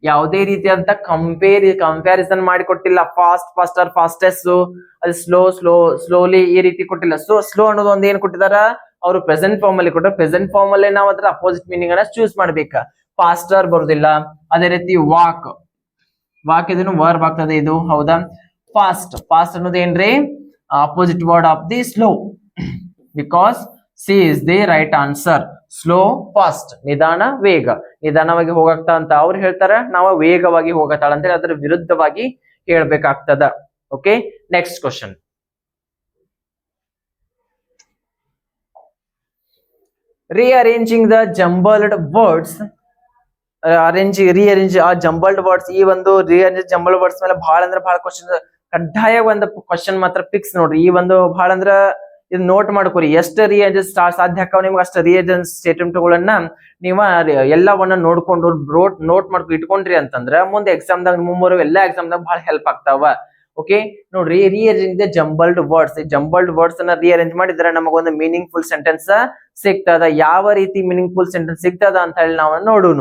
ಯಾವುದೇ ರೀತಿಯಾದಂತ ಕಂಪ್ಯಾರಿಸನ್ ಮಾಡಿ ಕೊಟ್ಟಿಲ್ಲ. ಫಾಸ್ಟರ್, ಫಾಸ್ಟೆಸ್ಟ್, ಅದು ಸ್ಲೋಲಿ ಈ ರೀತಿ ಕೊಟ್ಟಿಲ್ಲ. ಸೊ ಸ್ಲೋ ಅನ್ನೋದು ಒಂದ್ ಏನ್ ಕೊಟ್ಟಿದಾರ ಅವರು ಪ್ರೆಸೆಂಟ್ ಫಾರ್ಮ್ ಅಲ್ಲಿ ಕೊಟ್ಟರೆ, ಪ್ರೆಸೆಂಟ್ ಫಾರ್ಮ್ ಅಲ್ಲಿ ನಾವು ಅದ್ರ ಅಪೋಸಿಟ್ ಮೀನಿಂಗ್ ಅನ್ನ ಚೂಸ್ ಮಾಡ್ಬೇಕ. ಫಾಸ್ಟರ್ ಬರುದಿಲ್ಲ. ಅದೇ ರೀತಿ ವಾಕ್ ಇದನ್ನು ವರ್ಬ್ ಆಗ್ತದೆ, ಇದು ಹೌದಾ. ಫಾಸ್ಟ್ ಅನ್ನೋದು ಏನ್ರಿ opposite word of the slow, because C is the right answer. Slow, fast, ನಿಧಾನ, ವೇಗ. ನಿಧಾನವಾಗಿ ಹೋಗಕ್ತಾ ಅಂತ ಅವ್ರು ಹೇಳ್ತಾರ, ನಾವು ವೇಗವಾಗಿ ಹೋಗತ್ತಾಳ ಅಂತೇಳಿ ಅದರ ವಿರುದ್ಧವಾಗಿ ಹೇಳ್ಬೇಕಾಗ್ತದ. Okay, next question. Rearranging the jumbled words, rearrange ಆ ಜಂಬಲ್ಡ್ ವರ್ಡ್ಸ್. ಈ ಒಂದು rearrange ಜಂಬಲ್ಡ್ ವರ್ಡ್ಸ್ ಮೇಲೆ ಬಹಳ ಅಂದ್ರೆ ಬಹಳ ಕ್ವಶನ್, ಕಡ್ಡಾಯ ಒಂದು ಕ್ವಶನ್ ಮಾತ್ರ ಫಿಕ್ಸ್ ನೋಡ್ರಿ. ಈ ಒಂದು ಬಹಳ ಅಂದ್ರ ಇದು ನೋಟ್ ಮಾಡ್ಕೊರಿ. ಎಷ್ಟು ರಿಅರೇಂಜ್ ಸಾಧ್ಯ ಆಕಾವ ನಿಮ್ಗೆ ಅಷ್ಟು ರಿಅರೇಂಜ್ ಸ್ಟೇಟ್ಮೆಂಟ್ಗಳನ್ನ ನೀವು ಎಲ್ಲವನ್ನ ನೋಡ್ಕೊಂಡು ನೋಟ್ ಮಾಡ್ಕೊಂಡು ಇಟ್ಕೊಂಡ್ರಿ ಅಂತಂದ್ರ ಮುಂದೆ ಎಕ್ಸಾಮ್ದಾಗ ಮುಂಬರುವ ಎಲ್ಲಾ ಎಕ್ಸಾಮ್ದಾಗ ಬಹಳ ಹೆಲ್ಪ್ ಆಗ್ತಾವ. ಓಕೆ ನೋಡ್ರಿ, rearrange the jumbled words. Jumbled words ಅನ್ನ ರಿಅರೇಂಜ್ ಮಾಡಿದ್ರೆ ನಮಗೊಂದು ಮೀನಿಂಗ್ಫುಲ್ ಸೆಂಟೆನ್ಸ್ ಸಿಗ್ತದ. ಯಾವ ರೀತಿ ಮೀನಿಂಗ್ಫುಲ್ ಸೆಂಟೆನ್ಸ್ ಸಿಗ್ತದ ಅಂತ ಹೇಳಿ ನಾವು ನೋಡೋಣ,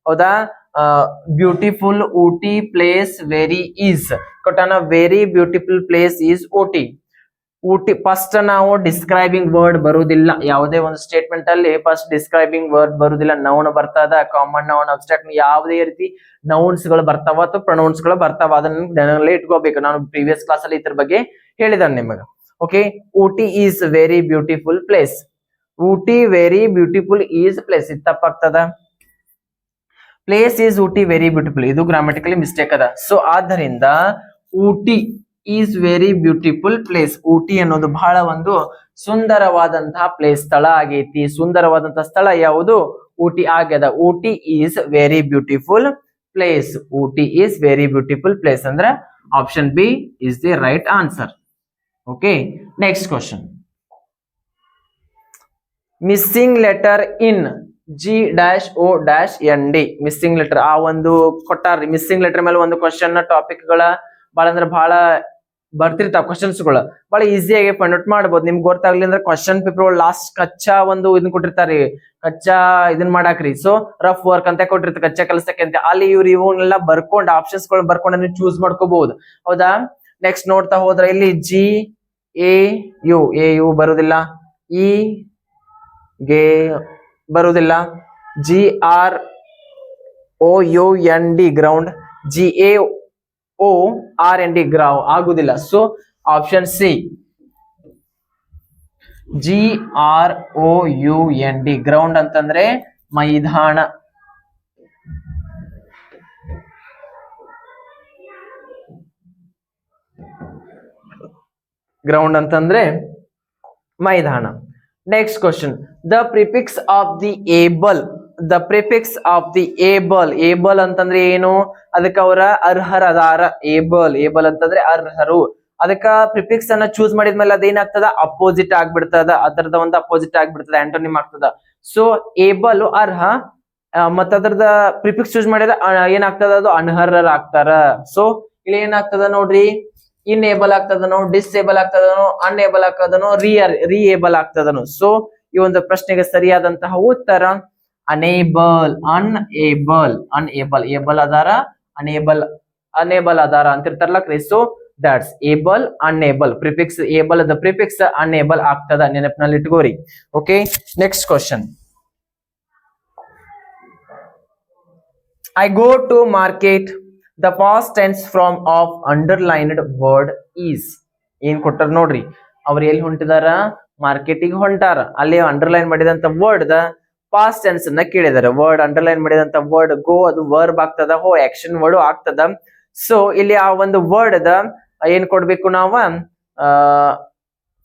ಹೌದಾ. Beautiful Ooty place very is ಕೊಟ್ಟಾನ. Very beautiful place is Ooty. Ooty first ನಾವು ಡಿಸ್ಕ್ರೈಬಿಂಗ್ ವರ್ಡ್ ಬರುವುದಿಲ್ಲ. ಯಾವುದೇ ಒಂದು ಸ್ಟೇಟ್ಮೆಂಟ್ ಅಲ್ಲಿ ಫಸ್ಟ್ ಡಿಸ್ಕ್ರೈಬಿಂಗ್ ವರ್ಡ್ ಬರುವುದಿಲ್ಲ. ನೌನ್ ಬರ್ತದ, ಕಾಮನ್ ನೌನ್, ಅಬ್ಸ್ಟ್ರಾಕ್ಟ್, ಯಾವುದೇ ರೀತಿ ನೌನ್ಸ್ ಗಳು ಬರ್ತಾವ ಅಥವಾ ಪ್ರೊನೌನ್ಸ್ ಗಳು ಬರ್ತಾವ. ಅದನ್ನ ನೆನಪಲ್ಲಿ ಇಟ್ಕೋಬೇಕು. ನಾನು ಪ್ರೀವಿಯಸ್ ಕ್ಲಾಸ್ ಅಲ್ಲಿ ಇದ್ರ ಬಗ್ಗೆ ಹೇಳಿದಾನೆ ನಿಮಗೆ. Okay, Ooty is very beautiful place. Ooty very beautiful is place, ಇದು ತಪ್ಪಾಗ್ತದ. Place is Ooty very beautiful, ಇದು ಗ್ರಾಮೆಟಿಕಲಿ ಮಿಸ್ಟೇಕ್ ಅದ. ಸೊ ಆದ್ದರಿಂದ Ooty is very beautiful place. Ooty ಅನ್ನೋದು ಬಹಳ ಒಂದು ಸುಂದರವಾದಂತಹ ಪ್ಲೇಸ್, ಸ್ಥಳ ಆಗೈತಿ. ಸುಂದರವಾದಂತಹ ಸ್ಥಳ ಯಾವುದು? ಊಟಿ ಆಗ್ಯದ. Ooty is very beautiful place. Ooty is very beautiful place ಅಂದ್ರೆ option B is the right answer. Okay, next question. Missing letter in G-O-N-D. Missing letter ಆ ಒಂದು ಕೊಟ್ಟಾರ್ರಿ. ಮಿಸ್ಸಿಂಗ್ ಲೆಟರ್ ಮೇಲೆ ಒಂದು ಕ್ವಶನ್ ಟಾಪಿಕ್ ಗಳ ಬಹಳ ಅಂದ್ರೆ ಬಹಳ ಬರ್ತಿರ್ತಾವ ಕ್ವಶನ್ಸ್ ಗಳು. ಬಹಳ ಈಸಿಯಾಗಿ ಫೈಂಡ್ ಔಟ್ ಮಾಡ್ಬೋದು. ನಿಮ್ಗೆ ಗೊತ್ತಾಗ್ಲಿ ಅಂದ್ರೆ ಕ್ವಶನ್ ಪೇಪರ್ ಲಾಸ್ಟ್ ಕಚ್ಚಾ ಒಂದು ಇದನ್ನ ಕೊಟ್ಟಿರ್ತಾರಿ, ಕಚ್ಚಾ ಇದನ್ ಮಾಡಾಕ್ರಿ. ಸೊ ರಫ್ ವರ್ಕ್ ಅಂತ ಕೊಟ್ಟಿರ್ತಾರೆ, ಕಚ್ಚಾ ಕೆಲಸಕ್ಕೆ ಅಂತ. ಅಲ್ಲಿ ಇವನ್ನೆಲ್ಲ ಬರ್ಕೊಂಡು ಆಪ್ಷನ್ಸ್ ಗಳು ಬರ್ಕೊಂಡು ನೀವು ಚೂಸ್ ಮಾಡ್ಕೋಬಹುದು, ಹೌದಾ. ನೆಕ್ಸ್ಟ್ ನೋಡ್ತಾ ಹೋದ್ರೆ ಇಲ್ಲಿ G-A-U ಬರುದಿಲ್ಲ, ಇ ಗೆ ಬರುದಿಲ್ಲ, G-R-O-U-N-D ಗ್ರೌಂಡ್, G-A-O-R-N-D ಗ್ರಾವ್ ಆಗುದಿಲ್ಲ. So option C G-R-O-U-N-D ground ಅಂತಂದ್ರೆ ಮೈದಾನ. ಗ್ರೌಂಡ್ ಅಂತಂದ್ರೆ ಮೈದಾನ. Next question. The prefix of the Abel. The prefix of the Abel. Abel ಅಂತಂದ್ರೆ ಏನು? ಅದಕ್ಕೆ ಅವರ ಅರ್ಹರದಾರ. ಏಬಲ್ ಅಂತಂದ್ರೆ ಅರ್ಹರು. ಅದಕ್ಕ ಪ್ರಿಫಿಕ್ಸ್ ಅನ್ನ ಚೂಸ್ ಮಾಡಿದ್ಮೇಲೆ ಅದೇನಾಗ್ತದ? ಅಪೋಸಿಟ್ ಆಗ್ಬಿಡ್ತದ. ಅದರದ ಒಂದು ಅಪೋಸಿಟ್ ಆಗ್ಬಿಡ್ತದ, ಆಂಟೋನಿಮ್ ಆಗ್ತದ. ಸೊ ಏಬಲ್ ಅರ್ಹ, ಮತ್ತ ಅದ್ರದ ಪ್ರಿಫಿಕ್ಸ್ ಚೂಸ್ ಮಾಡಿದ್ರೆ ಏನಾಗ್ತದ? ಅದು ಅನರ್ಹರಾಗ್ತಾರ. ಸೊ ಇಲ್ಲಿ ಏನಾಗ್ತದ ನೋಡ್ರಿ, ಇನ್ಏಬಲ್ ಆಗ್ತದನೋ, ಡಿಸೇಬಲ್ ಆಗ್ತದನೋ, ಅನ್ಏಬಲ್ ಆಗ್ತದನೋ, ರೀಏಬಲ್ ಆಗ್ತದನೋ. ಸೊ ಈ ಒಂದು ಪ್ರಶ್ನೆಗೆ ಸರಿಯಾದಂತಹ ಉತ್ತರ ಅನೇಬಲ್. ಏಬಲ್ ಅದಾರ, ಅನೇಬಲ್ ಅದಾರ ಅಂತಿರ್ತಾರಲ್ಲ. So that's able, unable. Prefix able the prefix unable ಆಗ್ತದ, ನೆನಪಿನಲ್ಲಿ ಇಟ್ಕೋರಿ. Okay, next question. I go to market. The past tense from of underlined word is. ಏನ್ ಕೊಟ್ಟಾರ ನೋಡ್ರಿ, ಅವ್ರು ಎಲ್ಲಿ ಹೊಂಟಿದಾರ? ಮಾರ್ಕೆಟಿಗೆ ಹೊಂಟಾರ. ಅಲ್ಲಿ ಅಂಡರ್ಲೈನ್ ಮಾಡಿದಂತ ವರ್ಡ್ ದ ಪಾಸ್ಟ್ ಟೆನ್ಸ್ ಅನ್ನ ಕೇಳಿದಾರೆ. ವರ್ಡ್ ಅಂಡರ್ಲೈನ್ ಮಾಡಿದಂತ ವರ್ಡ್ ಗೋ, ಅದು ವರ್ಬ್ ಆಗ್ತದ. ಹೋ ಆಕ್ಷನ್ ವರ್ಡ್ ಆಗ್ತದ. ಸೊ ಇಲ್ಲಿ ಆ ಒಂದು ವರ್ಡ್ ದ ಏನ್ ಕೊಡ್ಬೇಕು ನಾವು?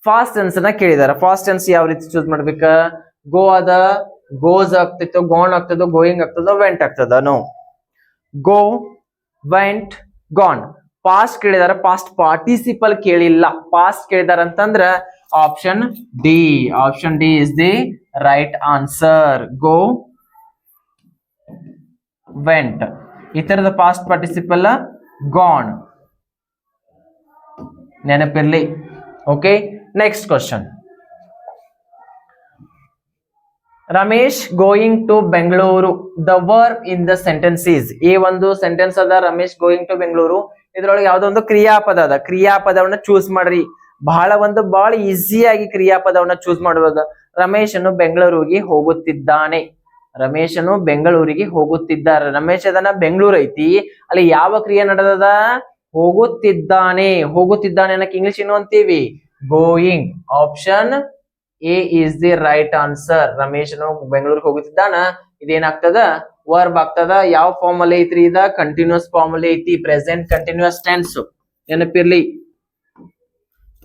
ಫಾಸ್ಟ್ ಟೆನ್ಸ್ ಅನ್ನ ಕೇಳಿದಾರೆ. ಫಾಸ್ಟ್ ಟೆನ್ಸ್ ಯಾವ ರೀತಿ ಚೂಸ್ ಮಾಡ್ಬೇಕ? ಗೋ ಅದ, ಗೋಸ್ ಆಗ್ತಿತ್ತು, ಗೋನ್ ಆಗ್ತದೋ, ಗೋಯಿಂಗ್ ಆಗ್ತದೋ, ವೆಂಟ್ ಆಗ್ತದ? No, go, went, gone. Past ಕೇಳಿದಾರ, ಪಾಸ್ಟ್ ಪಾರ್ಟಿಸಿಪಲ್ ಕೇಳಿಲ್ಲ. ಪಾಸ್ಟ್ ಕೇಳಿದಾರ ಅಂತಂದ್ರ option D. Option D is the right answer. Go, went. ಈ ತರದ ಪಾಸ್ಟ್ ಪಾರ್ಟಿಸಿಪಲ್ ಗಾನ್, ನೆನಪಿರ್ಲಿ. Okay, next question. Ramesh going to Bengaluru. The verb in the sentence is. ಈ ಒಂದು sentence ಅದ ರಮೇಶ್ ಗೋಯಿಂಗ್ ಟು ಬೆಂಗಳೂರು. ಇದ್ರೊಳಗೆ ಯಾವ್ದೋ ಒಂದು ಕ್ರಿಯಾಪದ ಅದ. ಕ್ರಿಯಾಪದವನ್ನ ಚೂಸ್ ಮಾಡ್ರಿ. ಬಹಳ ಈಸಿಯಾಗಿ ಕ್ರಿಯಾಪದವನ್ನ ಚೂಸ್ ಮಾಡಬಹುದು. ರಮೇಶನು ಬೆಂಗಳೂರಿಗೆ ಹೋಗುತ್ತಿದ್ದಾನೆ. ರಮೇಶನು ಬೆಂಗಳೂರಿಗೆ ಹೋಗುತ್ತಿದ್ದಾರೆ. ರಮೇಶ್ ಅದನ್ನ ಬೆಂಗಳೂರು ಐತಿ, ಅಲ್ಲಿ ಯಾವ ಕ್ರಿಯೆ ನಡೆದದ? ಹೋಗುತ್ತಿದ್ದಾನೆ. ಹೋಗುತ್ತಿದ್ದಾನೆ ಅನ್ನಕ್ಕೆ ಇಂಗ್ಲಿಷ್ ಏನು ಅಂತೀವಿ? Going. Option A is the right answer. ರಮೇಶನು ಬೆಂಗಳೂರಿಗೆ ಹೋಗುತ್ತಿದ್ದಾನ. ಇದೇನಾಗ್ತದ? ವರ್ಬ್ ಆಗ್ತದ. ಯಾವ ಫಾರ್ಮ್ ಅಲ್ಲಿ ಐತ್ರಿ? ಇದ ಕಂಟಿನ್ಯೂಸ್ ಫಾರ್ಮ್ ಅಲ್ಲಿ ಐತಿ. ಪ್ರೆಸೆಂಟ್ ಕಂಟಿನ್ಯೂಸ್ ಟೆನ್ಸ್, ನೆನಪಿರ್ಲಿ.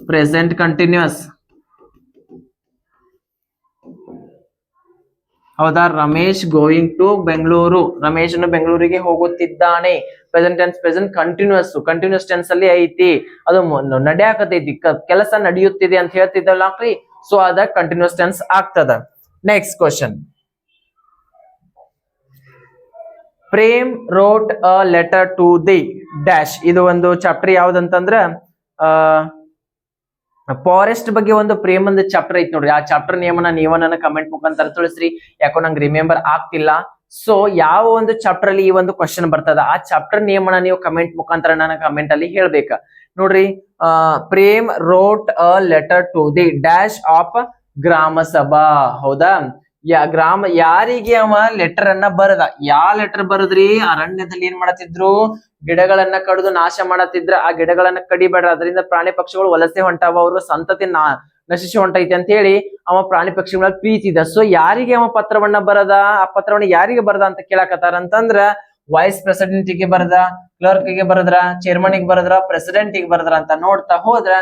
Present continuous. ಹೌದಾ? Ramesh going to Bengaluru. ರಮೇಶನು ಬೆಂಗಳೂರಿಗೆ ಹೋಗುತ್ತಿದ್ದಾನೆ. Present tense, present continuous. Continuous tense ಅಲ್ಲಿ ಐತಿ. ಅದು ನಡೆಯಾಕತೈತಿ, ಕೆಲಸ ನಡೆಯುತ್ತಿದೆ ಅಂತ ಹೇಳ್ತಿದ್ದಲ್ಲಾಕ್ರಿ. ಸೊ ಅದ ಕಂಟಿನ್ಯೂಸ್ ಟೆನ್ಸ್ ಆಗ್ತದ. Next question. Prem wrote a letter to the dash. ಇದು ಒಂದು ಚಾಪ್ಟರ್ ಯಾವ್ದಂತಂದ್ರ ಫಾರೆಸ್ಟ್ ಬಗ್ಗೆ ಒಂದು ಪ್ರೇಮ್ ಒಂದು ಚಾಪ್ಟರ್ ಐತಿ ನೋಡ್ರಿ. ಆ ಚಾಪ್ಟರ್ ನೇಮನ ನೀವ ನನ್ನ ಕಮೆಂಟ್ ಮುಖಾಂತರ ತಿಳಿಸ್ರಿ. ಯಾಕೋ ನಂಗೆ ರಿಮೆಂಬರ್ ಆಗ್ತಿಲ್ಲ. ಸೊ ಯಾವ ಒಂದು ಚಾಪ್ಟರ್ ಅಲ್ಲಿ ಈ ಒಂದು ಕ್ವಶನ್ ಬರ್ತದ, ಆ ಚಾಪ್ಟರ್ ನೇಮನ ನೀವು ಕಮೆಂಟ್ ಮುಖಾಂತರ ನನ್ನ ಕಮೆಂಟ್ ಅಲ್ಲಿ ಹೇಳ್ಬೇಕ ನೋಡ್ರಿ. Prem wrote a letter to the dash of Gram Sabha. ಹೌದಾ? ಯಾರಿಗೆ ಅವ ಲೆಟರ್ ಅನ್ನ ಬರದ? ಯಾವ ಲೆಟರ್ ಬರದ್ರಿ? ಅರಣ್ಯದಲ್ಲಿ ಏನ್ ಮಾಡತ್ತಿದ್ರು? ಗಿಡಗಳನ್ನ ಕಡಿದು ನಾಶ ಮಾಡತ್ತಿದ್ರ. ಆ ಗಿಡಗಳನ್ನ ಕಡಿಬೇಡ್ರ, ಅದರಿಂದ ಪ್ರಾಣಿ ಪಕ್ಷಿಗಳು ವಲಸೆ ಹೊಂಟಾವ, ಅವ್ರ ಸಂತತಿ ನಶಿಸಿ ಹೊಂಟೈತಿ ಅಂತ ಹೇಳಿ ಅವ ಪ್ರಾಣಿ ಪಕ್ಷಿಗಳ ಪ್ರೀತಿ ಇದ. ಸೊ ಯಾರಿಗೆ ಅವ ಪತ್ರವನ್ನ ಬರದ? ಆ ಪತ್ರವನ್ನ ಯಾರಿಗೆ ಬರದ ಅಂತ ಕೇಳಕತ್ತಾರ ಅಂತಂದ್ರ ವೈಸ್ ಪ್ರೆಸಿಡೆಂಟ್ ಗೆ ಬರದ, ಕ್ಲರ್ಕ್ ಗೆ ಬರದ್ರ, ಚೇರ್ಮನ್ ಗೆ ಬರದ್ರ, ಪ್ರೆಸಿಡೆಂಟ್ ಗೆ ಬರದ್ರ ಅಂತ ನೋಡ್ತಾ ಹೋದ್ರ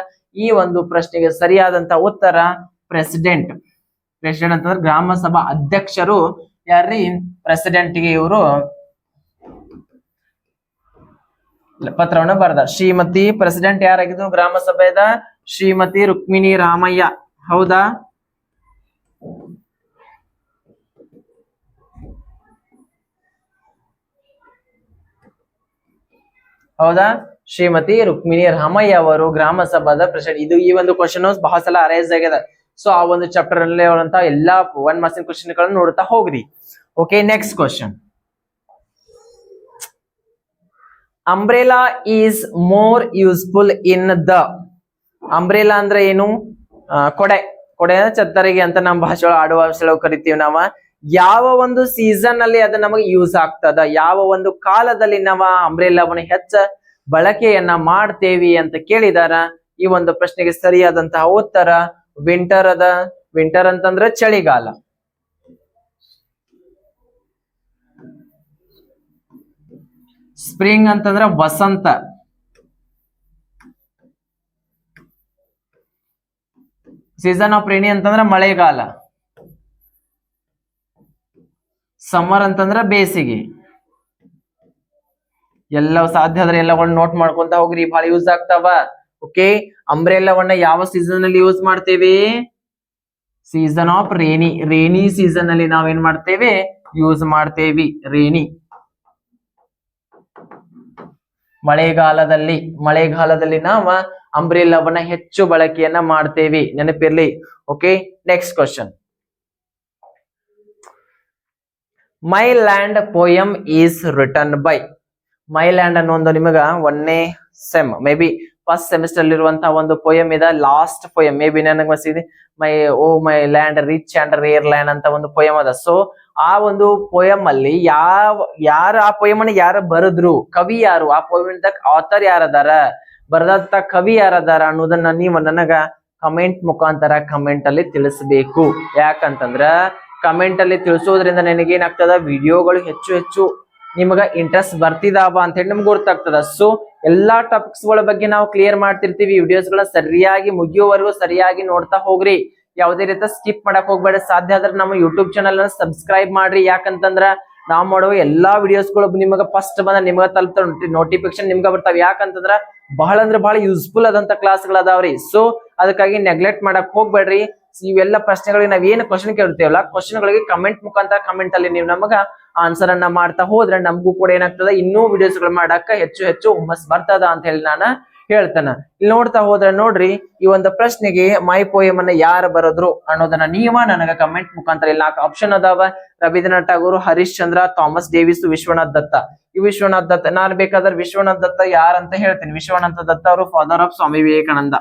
ಈ ಒಂದು ಪ್ರಶ್ನೆಗೆ ಸರಿಯಾದಂತ ಉತ್ತರ ಪ್ರೆಸಿಡೆಂಟ್. ಪ್ರೆಸಿಡೆಂಟ್ ಅಂತಂದ್ರೆ ಗ್ರಾಮ ಸಭಾ ಅಧ್ಯಕ್ಷರು. ಯಾರ್ರಿ? ಪ್ರೆಸಿಡೆಂಟ್ ಗೆ ಇವರು ಪತ್ರವನ್ನ ಬರದ. ಶ್ರೀಮತಿ ಪ್ರೆಸಿಡೆಂಟ್ ಯಾರಾಗಿದ್ರು ಗ್ರಾಮ ಸಭೆದ? ಶ್ರೀಮತಿ ರುಕ್ಮಿಣಿ ರಾಮಯ್ಯ. ಹೌದಾ? ಹೌದಾ? ಶ್ರೀಮತಿ ರುಕ್ಮಿಣಿ ರಾಮಯ್ಯ ಅವರು ಗ್ರಾಮ ಸಭಾದ ಪ್ರೆಸಿಡೆಂಟ್. ಇದು ಈ ಒಂದು ಕ್ವಶನ್ ಬಹಳ ಸಲ ಅರೈಸ್ ಆಗ್ಯದ. ಸೊ ಆ ಒಂದು ಚಾಪ್ಟರ್ ಅಲ್ಲಿ ಅವರಂತ ಎಲ್ಲಾ 1 ಮಾರ್ಕ್ಸ್ ಕ್ವಶನ್ ಗಳನ್ನ ನೋಡ್ತಾ ಹೋಗ್ರಿ. Okay, next question. Umbrella is more useful in the. Umbrella ಅಂದ್ರೆ ಏನು? ಕೊಡೆ. ಕೊಡೆ ಛತ್ತರಿಗೆ ಅಂತ ನಮ್ಮ ಭಾಷೆ ಆಡುವ ಭಾಷೆ ಕರಿತೀವಿ ನಾವ. ಯಾವ ಒಂದು ಸೀಸನ್ ಅಲ್ಲಿ ಅದು ನಮಗೆ ಯೂಸ್ ಆಗ್ತದ? ಯಾವ ಒಂದು ಕಾಲದಲ್ಲಿ ನಾವು ಅಂಬ್ರೆಲಾವನ್ನು ಹೆಚ್ಚ ಬಳಕೆಯನ್ನ ಮಾಡ್ತೇವಿ ಅಂತ ಕೇಳಿದಾರ. ಈ ಒಂದು ಪ್ರಶ್ನೆಗೆ ಸರಿಯಾದಂತಹ ಉತ್ತರ ವಿಂಟರ್ ಅದ. ವಿಂಟರ್ ಅಂತಂದ್ರೆ ಚಳಿಗಾಲ. ಸ್ಪ್ರಿಂಗ್ ಅಂತಂದ್ರ ವಸಂತ. ಸೀಸನ್ ಆಫ್ ರೇನಿ ಅಂತಂದ್ರ ಮಳೆಗಾಲ. ಸಮ್ಮರ್ ಅಂತಂದ್ರ ಬೇಸಿಗೆ. ಎಲ್ಲ ಸಾಧ್ಯ ಆದ್ರೆ ಎಲ್ಲವನ್ನು ನೋಟ್ ಮಾಡ್ಕೊಂತ ಹೋಗ್ರಿ, ಬಹಳ ಯೂಸ್ ಆಗ್ತಾವ. ಓಕೆ, ಅಂಬ್ರೆಲಾವನ್ನ ಯಾವ ಸೀಸನ್ ಅಲ್ಲಿ ಯೂಸ್ ಮಾಡ್ತೇವೆ? Season of rainy. Rainy season ಅಲ್ಲಿ ನಾವೇನ್ ಮಾಡ್ತೇವೆ? ಯೂಸ್ ಮಾಡ್ತೇವಿ. ರೇನಿ ಮಳೆಗಾಲದಲ್ಲಿ ನಾವು ಅಂಬ್ರೆಲಾವನ್ನ ಹೆಚ್ಚು ಬಳಕೆಯನ್ನ ಮಾಡ್ತೇವಿ, ನೆನಪಿರ್ಲಿ. Okay, next question. My land poem is written by. My land ಅನ್ನೋ ಒಂದು ನಿಮಗ 1ನೇ sem may be first semester ಅಲ್ಲಿ ಇರುವಂತಹ ಒಂದು ಪೋಯಮ್ ಇದೆ. ಲಾಸ್ಟ್ ಪೋಯಮ್ ಮೇ ಬಿ ನನಗೆ ಮಸಿದೆ. My land rich and rare land ಅಂತ ಒಂದು ಪೋಯಮ್ ಅದ. ಸೊ ಆ ಒಂದು ಪೋಯಮ್ ಅಲ್ಲಿ ಯಾರು ಆ ಪೋಯಮ್ ಅನ್ನ ಯಾರು ಬರೆದ್ರು, ಕವಿ ಯಾರು, ಆ ಪೋಯಮ್ ಆಥರ್ ಯಾರದಾರ, ಬರೆದಂತ ಕವಿ ಯಾರದಾರ ಅನ್ನೋದನ್ನ ನೀವು ನನಗ ಕಮೆಂಟ್ ಮುಖಾಂತರ ಕಮೆಂಟ್ ಅಲ್ಲಿ ತಿಳಿಸಬೇಕು. ಯಾಕಂತಂದ್ರ ಕಮೆಂಟ್ ಅಲ್ಲಿ ತಿಳಿಸೋದ್ರಿಂದ ನನಗೇನಾಗ್ತದ, ವಿಡಿಯೋಗಳು ಹೆಚ್ಚು ನಿಮಗ ಇಂಟ್ರೆಸ್ಟ್ ಬರ್ತಿದಾವ ಅಂತ ಹೇಳಿ ನಿಮ್ಗೆ ಗೊತ್ತಾಗ್ತದ. ಸೊ ಎಲ್ಲಾ ಟಾಪಿಕ್ಸ್ ಗಳ ಬಗ್ಗೆ ನಾವು ಕ್ಲಿಯರ್ ಮಾಡ್ತಿರ್ತೀವಿ. ವಿಡಿಯೋಸ್ ಗಳ ಸರಿಯಾಗಿ ಮುಗಿಯೋವರೆಗೂ ಸರಿಯಾಗಿ ನೋಡ್ತಾ ಹೋಗ್ರಿ. ಯಾವುದೇ ರೀತಿ ಸ್ಕಿಪ್ ಮಾಡಕ್ ಹೋಗ್ಬೇಡ. ಸಾಧ್ಯ ಆದ್ರೆ ನಮ್ಮ ಯೂಟ್ಯೂಬ್ ಚಾನಲ್ ಅನ್ನ ಸಬ್ಸ್ಕ್ರೈಬ್ ಮಾಡ್ರಿ. ಯಾಕಂತಂದ್ರ ನಾವ್ ಮಾಡುವ ಎಲ್ಲಾ ವಿಡಿಯೋಸ್ಗಳು ನಿಮಗ ಫಸ್ಟ್ ಬಂದ ನಿಮ್ಗ ತಲುಪ್ತಾವ, ನೋಟಿಫಿಕೇಶನ್ ನಿಮ್ಗ ಬರ್ತಾವ. ಯಾಕಂತಂದ್ರ ಬಹಳ ಅಂದ್ರ ಬಹಳ ಯೂಸ್ಫುಲ್ ಆದಂತ ಕ್ಲಾಸ್ಗಳು ಅದಾವ್ರಿ. ಸೊ ಅದಕ್ಕಾಗಿ ನೆಗ್ಲೆಕ್ಟ್ ಮಾಡಕ್ ಹೋಗ್ಬೇಡ್ರಿ. ಇವೆಲ್ಲ ಪ್ರಶ್ನೆಗಳಿಗೆ ನಾವ್ ಏನ್ ಕ್ವಶನ್ ಕೇಳ್ತೇವಲ್ಲ, ಕ್ವಶನ್ ಗಳಿಗೆ ಕಮೆಂಟ್ ಮುಖಾಂತರ ಕಮೆಂಟ್ ಅಲ್ಲಿ ನೀವು ನಮಗ ಆನ್ಸರ್ ಅನ್ನ ಮಾಡ್ತಾ ಹೋದ್ರೆ ನಮಗೂ ಕೂಡ ಏನಾಗ್ತದ, ಇನ್ನೂ ವಿಡಿಯೋಸ್ ಗಳು ಮಾಡಾಕ ಹೆಚ್ಚು ಹೆಚ್ಚು ಹುಮ್ಮಸ್ ಬರ್ತದ ಅಂತ ಹೇಳಿ ನಾನು ಹೇಳ್ತಾನ. ಇಲ್ಲಿ ನೋಡ್ತಾ ಹೋದ್ರೆ ನೋಡ್ರಿ, ಈ ಒಂದು ಪ್ರಶ್ನೆಗೆ ಮೈ ಪೋಯಮ್ ಅನ್ನ ಯಾರು ಬರೋದ್ರು ಅನ್ನೋದನ್ನ ನೀವ ನನಗ ಕಮೆಂಟ್ ಮುಖಾಂತರ ಇಲ್ಲಿ 4 ಆಪ್ಷನ್ ಅದಾವ. ರವೀಂದ್ರನಾಥ್ ಟಾಗೂರ್, ಹರೀಶ್ ಚಂದ್ರ, ಥಾಮಸ್ ಡೇವಿಸ್, ವಿಶ್ವನಾಥ್ ದತ್ತ. ಈ ವಿಶ್ವನಾಥ್ ದತ್ತ ನಾನು ಬೇಕಾದ್ರೆ ವಿಶ್ವನಾಥ್ ದತ್ತ ಯಾರಂತ ಹೇಳ್ತೀನಿ. ವಿಶ್ವನಾಥ ದತ್ತ ಅವರು ಫಾದರ್ ಆಫ್ ಸ್ವಾಮಿ ವಿವೇಕಾನಂದ.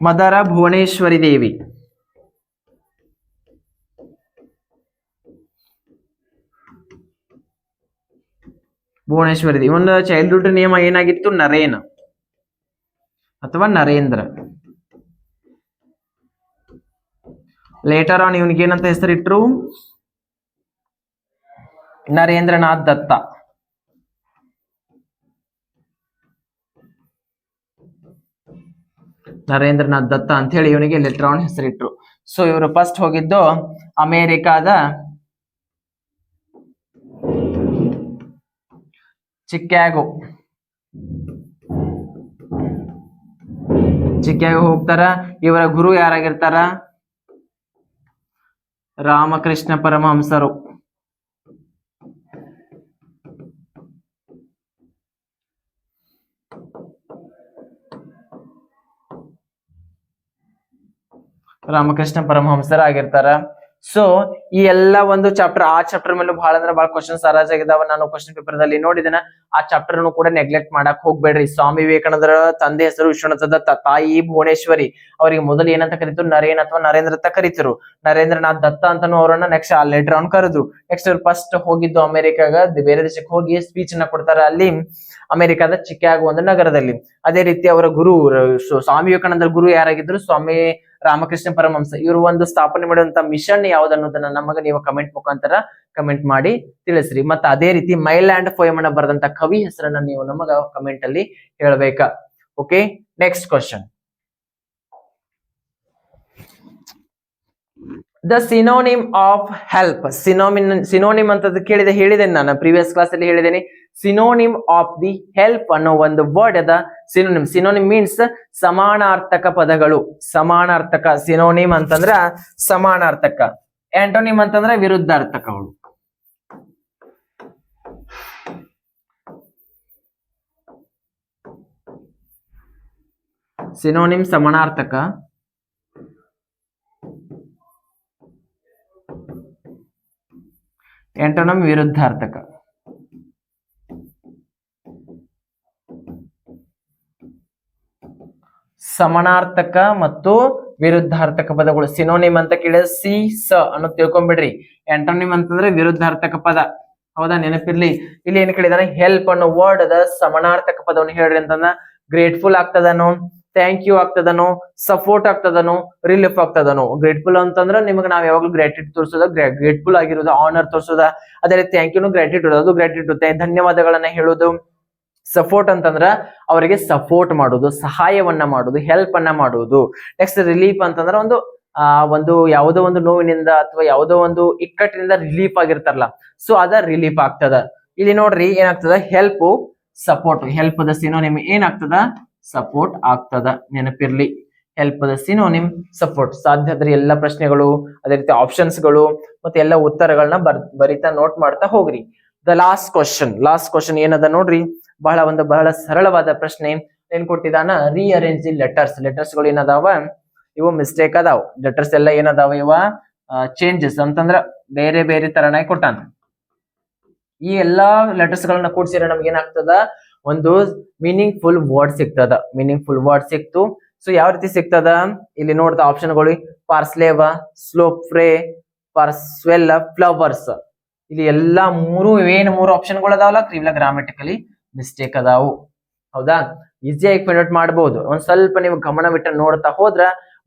ಮದರ ಭುವನೇಶ್ವರಿ ದೇವಿ. ಭುವನೇಶ್ವರಿ ದೇವಿ. ಒಂದು ಚೈಲ್ಡ್ಹುಡ್ ನೇಮ ಏನಾಗಿತ್ತು? ನರೇನ್ ಅಥವಾ ನರೇಂದ್ರ. ಲೇಟರ್ ಆನ್ ಇವನಿಗೆ ಏನಂತ ಹೆಸರಿಟ್ರು? ನರೇಂದ್ರನಾಥ್ ದತ್ತ. ನರೇಂದ್ರನಾಥ್ ದತ್ತ ಅಂತ ಹೇಳಿ ಇವನಿಗೆ ಲೇಟರ್ ಆನ್ ಹೆಸರಿಟ್ರು. ಸೊ ಇವರು ಫಸ್ಟ್ ಹೋಗಿದ್ದು ಅಮೆರಿಕಾದ ಚಿಕಾಗೋ ಹೋಗ್ತಾರ. ಇವರ ಗುರು ಯಾರಾಗಿರ್ತಾರ? ರಾಮಕೃಷ್ಣ ಪರಮಹಂಸರು. ರಾಮಕೃಷ್ಣ ಪರಮಹಂಸರಾಗಿರ್ತಾರ. ಸೊ ಈ ಎಲ್ಲ ಒಂದು ಚಾಪ್ಟರ್, ಆ ಚಾಪ್ಟರ್ ಮೇಲೂ ಬಹಳ ಅಂದ್ರೆ ಬಹಳ ಕ್ವಶನ್ಸ್ ಆಗಿದಾವ. ನಾನು ಕ್ವಶನ್ ಪೇಪರ್ ದಲ್ಲಿ ನೋಡಿದ್ದೇನೆ. ಆ ಚಾಪ್ಟರ್ ಕೂಡ ನೆಗ್ಲೆಕ್ಟ್ ಮಾಡಕ್ ಹೋಗ್ಬೇಡ್ರಿ. ಸ್ವಾಮಿ ವಿವೇಕಾನಂದರ ತಂದೆ ಹೆಸರು ವಿಶ್ವನಾಥ ದತ್ತ, ತಾಯಿ ಭುವನೇಶ್ವರಿ. ಅವರಿಗೆ ಮೊದಲು ಏನಂತ ಕರೀತು? ನರೇನ್ ಅಥವಾ ನರೇಂದ್ರ ಅಂತ ಕರೀತಿರು. ನರೇಂದ್ರನಾಥ್ ದತ್ತ ಅಂತಾನು ಅವರನ್ನ ನೆಕ್ಸ್ಟ್ ಲೇಟರ್ ಆನ್ ಕರೆದ್ರು. ನೆಕ್ಸ್ಟ್ ಅವ್ರು ಫಸ್ಟ್ ಹೋಗಿದ್ದು ಅಮೆರಿಕಾಗ, ಬೇರೆ ದೇಶಕ್ಕೆ ಹೋಗಿ ಸ್ಪೀಚ್ ಅನ್ನ ಕೊಡ್ತಾರ ಅಲ್ಲಿ ಅಮೆರಿಕಾದ ಚಿಕಾಗೋ ಒಂದು ನಗರದಲ್ಲಿ. ಅದೇ ರೀತಿ ಅವರ ಗುರು ಸ್ವಾಮಿ ವಿವೇಕಾನಂದರ ಗುರು ಯಾರಾಗಿದ್ರು? ಸ್ವಾಮಿ ರಾಮಕೃಷ್ಣ ಪರಮಹಂಸ. ಇವರು ಒಂದು ಸ್ಥಾಪನೆ ಮಾಡುವಂತ ಮಿಷನ್ ಯಾವ್ದು ಅನ್ನೋದನ್ನ ನಮಗ ನೀವು ಕಮೆಂಟ್ ಮುಖಾಂತರ ಕಮೆಂಟ್ ಮಾಡಿ ತಿಳಿಸ್ರಿ. ಮತ್ತೆ ಅದೇ ರೀತಿ ಮೈಲ್ಯಾಂಡ್ ಪೋಯಮ್ ಅನ್ನ ಬರೆದಂತ ಕವಿ ಹೆಸರನ್ನ ನೀವು ನಮಗ ಕಮೆಂಟ್ ಅಲ್ಲಿ ಹೇಳ್ಬೇಕಾ. Okay, next question. The synonym of help. Synonym ಅಂತ ಹೇಳಿದ್ದೇನೆ ನಾನು ಪ್ರೀವಿಯಸ್ ಕ್ಲಾಸ್ ಅಲ್ಲಿ ಹೇಳಿದ್ದೇನೆ. ಸಿನೋನಿಮ್ ಆಫ್ ದಿ ಹೆಲ್ಪ್ ಅನ್ನೋ ಒಂದು ವರ್ಡ್ ಅದ ಸಿನೋನಿಮ್. ಸಿನೋನಿಮ್ ಮೀನ್ಸ್ ಸಮಾನಾರ್ಥಕ ಪದಗಳು. ಸಮಾನಾರ್ಥಕ. ಸಿನೋನಿಮ್ ಅಂತಂದ್ರ ಸಮಾನಾರ್ಥಕ. ಆಂಟೋನಿಮ್ ಅಂತಂದ್ರೆ ವಿರುದ್ಧಾರ್ಥಕಗಳು. ಸಿನೋನಿಮ್ ಸಮಾನಾರ್ಥಕ, ಆಂಟೋನಿಮ್ ವಿರುದ್ಧಾರ್ಥಕ. ಸಮಾನಾರ್ಥಕ ಮತ್ತು ವಿರುದ್ಧಾರ್ಥಕ ಪದಗಳು ಸಿನೋನಿಮ್ ಅಂತ ಕೇಳಿದ್ರೆ ಸಿ ಸ ಅನ್ನೋ ತಿಳ್ಕೊಂಡ್ಬಿಡ್ರಿ. ಆಂಟೋನಿಮ್ ಅಂತಂದ್ರೆ ವಿರುದ್ಧಾರ್ಥಕ ಪದ. ಹೌದಾ, ನೆನಪಿರ್ಲಿ. ಇಲ್ಲಿ ಏನ್ ಕೇಳಿದಾನೆ? ಹೆಲ್ಪ್ ಅನ್ನೋ ವರ್ಡ್ ಅದ ಸಮಾನಾರ್ಥಕ ಪದವನ್ನು ಹೇಳ್ರಿ ಅಂತಂದ. ಗ್ರೇಟ್ಫುಲ್ ಆಗ್ತದನು, ಥ್ಯಾಂಕ್ ಯು ಆಗ್ತದನು, ಸಪೋರ್ಟ್ ಆಗ್ತದನು, ರಿಲೀಫ್ ಆಗ್ತದನು. ಗ್ರೇಟ್ಫುಲ್ ಅಂತಂದ್ರೆ ನಿಮಗೆ ನಾವ್ ಯಾವಾಗ್ಲೂ ಗ್ರಾಟಿಟ್ಯೂಡ್ ತೋರಿಸೋದ, ಗ್ರೇಟ್ಫುಲ್ ಆಗಿರೋದು, ಆನರ್ ತೋರಿಸೋದ. ಅದೇ ರೀತಿ ಥ್ಯಾಂಕ್ ಯುನು ಗ್ರಾಟಿಟ್ಯೂಡ್, ಅದು ಗ್ರಾಟಿಟ್ಯೂಡ್ ಧನ್ಯವಾದಗಳನ್ನ ಹೇಳೋದು. ಸಪೋರ್ಟ್ ಅಂತಂದ್ರ ಅವರಿಗೆ ಸಪೋರ್ಟ್ ಮಾಡುದು, ಸಹಾಯವನ್ನ ಮಾಡುದು, ಹೆಲ್ಪ್ ಅನ್ನ ಮಾಡುವುದು. ನೆಕ್ಸ್ಟ್ ರಿಲೀಫ್ ಅಂತಂದ್ರ ಒಂದು ಯಾವುದೋ ಒಂದು ನೋವಿನಿಂದ ಅಥವಾ ಯಾವುದೋ ಒಂದು ಇಕ್ಕಟ್ಟಿನಿಂದ ರಿಲೀಫ್ ಆಗಿರ್ತಾರಲ್ಲ, ಸೊ ಅದ ರಿಲೀಫ್ ಆಗ್ತದ. ಇಲ್ಲಿ ನೋಡ್ರಿ ಏನಾಗ್ತದ? Help, support. Help the synonym ಏನಾಗ್ತದ? ಸಪೋರ್ಟ್ ಆಗ್ತದ. ನೆನಪಿರ್ಲಿ, ಹೆಲ್ಪ್ ದ ಸಿನೋನಿಮ್ ಸಪೋರ್ಟ್. ಸಾಧ್ಯ ಆದ್ರೆ ಎಲ್ಲ ಪ್ರಶ್ನೆಗಳು, ಅದೇ ರೀತಿ ಆಪ್ಷನ್ಸ್ ಗಳು ಮತ್ತೆ ಎಲ್ಲ ಉತ್ತರಗಳನ್ನ ಬರಿತಾ ನೋಟ್ ಮಾಡ್ತಾ ಹೋಗ್ರಿ. ದ ಲಾಸ್ಟ್ ಕ್ವಶನ್ ಏನದ ನೋಡ್ರಿ. ಬಹಳ ಸರಳವಾದ ಪ್ರಶ್ನೆ. ಏನ್ ಕೊಟ್ಟಿದಾನ? Rearrange the letters. ಲೆಟರ್ಸ್ ಗಳು ಏನದಾವ? ಇವು ಮಿಸ್ಟೇಕ್ ಅದಾವ. ಲೆಟರ್ಸ್ ಎಲ್ಲ ಏನದಾವ? ಇವ ಚೇಂಜಸ್ ಅಂತಂದ್ರ ಬೇರೆ ಬೇರೆ ತರನಾಗಿ ಕೊಟ್ಟಾನ. ಈ ಎಲ್ಲಾ ಲೆಟರ್ಸ್ ಗಳನ್ನ ಕೂಡ್ಸಿರ ನಮ್ಗೆ ಏನಾಗ್ತದ? ಒಂದು ಮೀನಿಂಗ್ ಫುಲ್ ವರ್ಡ್ ಸಿಗ್ತದ. ಮೀನಿಂಗ್ ಫುಲ್ ವರ್ಡ್ ಸಿಕ್ತು. ಸೊ ಯಾವ ರೀತಿ ಸಿಗ್ತದ? ಇಲ್ಲಿ ನೋಡ್ತಾ ಆಪ್ಷನ್ಗಳು: ಪಾರ್ಸ್ಲೇವ, ಸ್ಲೋಪ್ರೇ, ಪಾರ್ಸ್ವೆಲ್, ಫ್ಲವರ್ಸ್. ಇಲ್ಲಿ ಎಲ್ಲಾ ಮೂರು ಆಪ್ಷನ್ಗಳು ಅದಾವಲ್ಲ, ಇವೆಲ್ಲ ಗ್ರಾಮೆಟಿಕಲಿ ಮಿಸ್ಟೇಕ್ ಅದಾವು. ಹೌದಾ, ಈಸಿಯಾಗಿ ಫೈಂಡ್ ಔಟ್ ಮಾಡಬಹುದು. ಒಂದ್ ಸ್ವಲ್ಪ ನೀವು ಗಮನವಿಟ್ಟು ನೋಡ್ತಾ ಹೋದ್ರ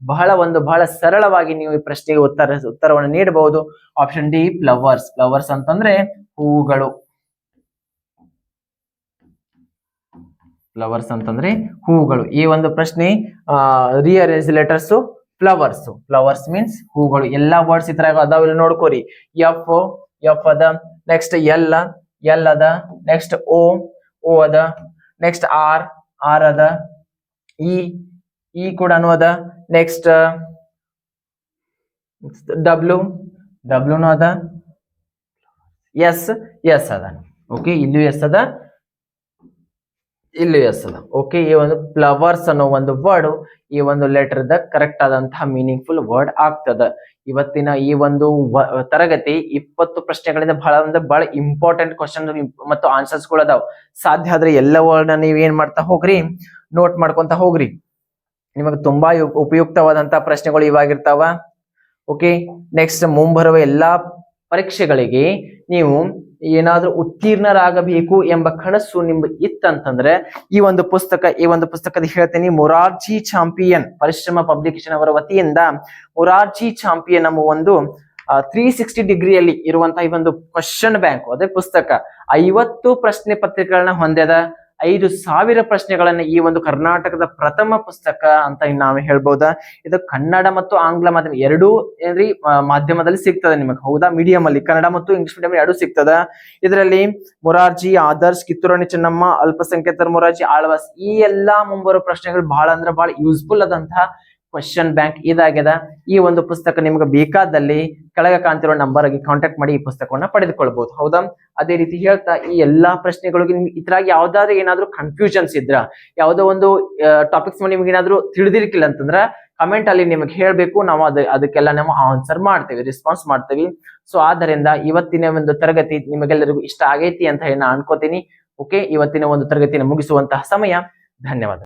ಬಹಳ ಸರಳವಾಗಿ ನೀವು ಈ ಪ್ರಶ್ನೆಗೆ ಉತ್ತರವನ್ನು ನೀಡಬಹುದು. Option D flowers. ಫ್ಲವರ್ಸ್ ಅಂತಂದ್ರೆ ಹೂಗಳು. ಫ್ಲವರ್ಸ್ ಅಂತಂದ್ರೆ ಹೂಗಳು. ಈ ಒಂದು ಪ್ರಶ್ನೆ rearrange letters flowers. Flowers means ಹೂಗಳು. ಎಲ್ಲಾ ವರ್ಡ್ಸ್ ಈ ತರ ಅದಾವ, ಇಲ್ಲಿ ನೋಡ್ಕೋರಿ. ಎಫ್ ಎಫ್ ಅದ, ನೆಕ್ಸ್ಟ್ ಎಲ್ ಎಲ್ ಅದ, ನೆಕ್ಸ್ಟ್ ಓ ಓ ಅದ, ನೆಕ್ಸ್ಟ್ ಆರ್ ಆರ್ ಅದ, ಇ ಇ ಕೂಡ ಅದ, ನೆಕ್ಸ್ಟ್ ಡಬ್ಲ್ಯೂ ಡಬ್ಲ್ಯೂ ಅದ, ಎಸ್ ಎಸ್ ಅದ. ಓಕೆ, ಇಲ್ಲೂ ಎಸ್ ಅದ, ಇಲ್ಲೂ ಎಸ್ ಅದ. ಓಕೆ, ಈ ಒಂದು ಫ್ಲವರ್ಸ್ ಅನ್ನೋ ಒಂದು ವರ್ಡ್ ಈ ಒಂದು ಲೆಟರ್ ದ ಕರೆಕ್ಟ್ ಆದಂತಹ ಮೀನಿಂಗ್ಫುಲ್ ವರ್ಡ್ ಆಗ್ತದ. ಇವತ್ತಿನ ಈ ಒಂದು ತರಗತಿ 20 ಪ್ರಶ್ನೆಗಳಿಂದ ಬಹಳ ಇಂಪಾರ್ಟೆಂಟ್ ಕ್ವಶನ್ ಮತ್ತು ಆನ್ಸರ್ಸ್ ಗಳು ಅದಾವ. ಸಾಧ್ಯ ಆದ್ರೆ ಎಲ್ಲ ವರ್ಡ್ ನೀವ್ ಏನ್ ಮಾಡ್ತಾ ಹೋಗ್ರಿ, ನೋಟ್ ಮಾಡ್ಕೊಂತ ಹೋಗ್ರಿ. ನಿಮಗೆ ತುಂಬಾ ಉಪಯುಕ್ತವಾದಂತಹ ಪ್ರಶ್ನೆಗಳು ಇವಾಗಿರ್ತಾವ. ಓಕೆ, ನೆಕ್ಸ್ಟ್ ಮುಂಬರುವ ಎಲ್ಲಾ ಪರೀಕ್ಷೆಗಳಿಗೆ ನೀವು ಏನಾದ್ರೂ ಉತ್ತೀರ್ಣರಾಗಬೇಕು ಎಂಬ ಕನಸು ನಿಮ್ಗೆ ಇತ್ತಂತಂದ್ರೆ ಈ ಒಂದು ಪುಸ್ತಕದ ಹೇಳ್ತೀನಿ. ಮೊರಾರ್ಜಿ ಚಾಂಪಿಯನ್ ಪರಿಶ್ರಮ ಪಬ್ಲಿಕೇಶನ್ ಅವರ ವತಿಯಿಂದ ಮೊರಾರ್ಜಿ ಚಾಂಪಿಯನ್ ಎಂಬ ಒಂದು 360 ಡಿಗ್ರಿಯಲ್ಲಿ ಇರುವಂತಹ ಈ ಒಂದು ಕ್ವಶನ್ ಬ್ಯಾಂಕ್, ಅದೇ ಪುಸ್ತಕ 50 ಪ್ರಶ್ನೆ ಪತ್ರಿಕೆಗಳನ್ನ ಹೊಂದ್ಯದ. 5,000 ಪ್ರಶ್ನೆಗಳನ್ನ ಈ ಒಂದು ಕರ್ನಾಟಕದ ಪ್ರಥಮ ಪುಸ್ತಕ ಅಂತ ನಾವು ಹೇಳ್ಬಹುದಾ. ಇದು ಕನ್ನಡ ಮತ್ತು ಆಂಗ್ಲ ಮಾಧ್ಯಮ ಎರಡೂ ಏನ್ರಿ ಮಾಧ್ಯಮದಲ್ಲಿ ಸಿಗ್ತದೆ ನಿಮಗೆ. ಹೌದಾ, ಮೀಡಿಯಂ ಅಲ್ಲಿ ಕನ್ನಡ ಮತ್ತು ಇಂಗ್ಲಿಷ್ ಮೀಡಿಯಂ ಎರಡೂ ಸಿಗ್ತದ. ಇದರಲ್ಲಿ ಮೊರಾರ್ಜಿ, ಆದರ್ಶ್, ಕಿತ್ತೂರಾಣಿ ಚೆನ್ನಮ್ಮ, ಅಲ್ಪಸಂಖ್ಯಾತರ ಮೊರಾರ್ಜಿ, ಆಳ್ವಾಸ್ ಈ ಎಲ್ಲಾ ಮುಂಬರುವ ಪ್ರಶ್ನೆಗಳು ಬಹಳ ಅಂದ್ರೆ ಬಹಳ ಯೂಸ್ಫುಲ್ ಆದಂತಹ ಕ್ವಶನ್ ಬ್ಯಾಂಕ್ ಇದಾಗ್ಯದ. ಈ ಒಂದು ಪುಸ್ತಕ ನಿಮ್ಗೆ ಬೇಕಾದಲ್ಲಿ ಕೆಳಗೆ ಕಾಣ್ತಿರೋ ನಂಬರ್ ಆಗಿ ಕಾಂಟ್ಯಾಕ್ಟ್ ಮಾಡಿ ಈ ಪುಸ್ತಕವನ್ನ ಪಡೆದುಕೊಳ್ಬಹುದು. ಹೌದಾ, ಅದೇ ರೀತಿ ಹೇಳ್ತಾ ಈ ಎಲ್ಲಾ ಪ್ರಶ್ನೆಗಳಿಗೆ ನಿಮ್ಗೆ ಇದ್ರಾಗ ಯಾವ್ದಾದ್ರು ಏನಾದ್ರು ಕನ್ಫ್ಯೂಷನ್ಸ್ ಇದ್ರ, ಯಾವ್ದೋ ಒಂದು ಟಾಪಿಕ್ಸ್ ನಿಮ್ಗೆ ಏನಾದ್ರು ತಿಳಿದಿರ್ಕಿಲ್ಲ ಅಂತಂದ್ರ ಕಮೆಂಟ್ ಅಲ್ಲಿ ನಿಮಗೆ ಹೇಳ್ಬೇಕು. ನಾವು ಅದಕ್ಕೆಲ್ಲ ನಾವು ಆನ್ಸರ್ ಮಾಡ್ತೇವೆ, ರೆಸ್ಪಾನ್ಸ್ ಮಾಡ್ತೇವೆ. ಸೊ ಆದ್ದರಿಂದ ಇವತ್ತಿನ ಒಂದು ತರಗತಿ ನಿಮಗೆಲ್ಲರಿಗೂ ಇಷ್ಟ ಆಗೈತಿ ಅಂತ ಹೇಳಿ ನಾನು ಅನ್ಕೋತೀನಿ. ಓಕೆ, ಇವತ್ತಿನ ಒಂದು ತರಗತಿಯನ್ನು ಮುಗಿಸುವಂತಹ ಸಮಯ. ಧನ್ಯವಾದ.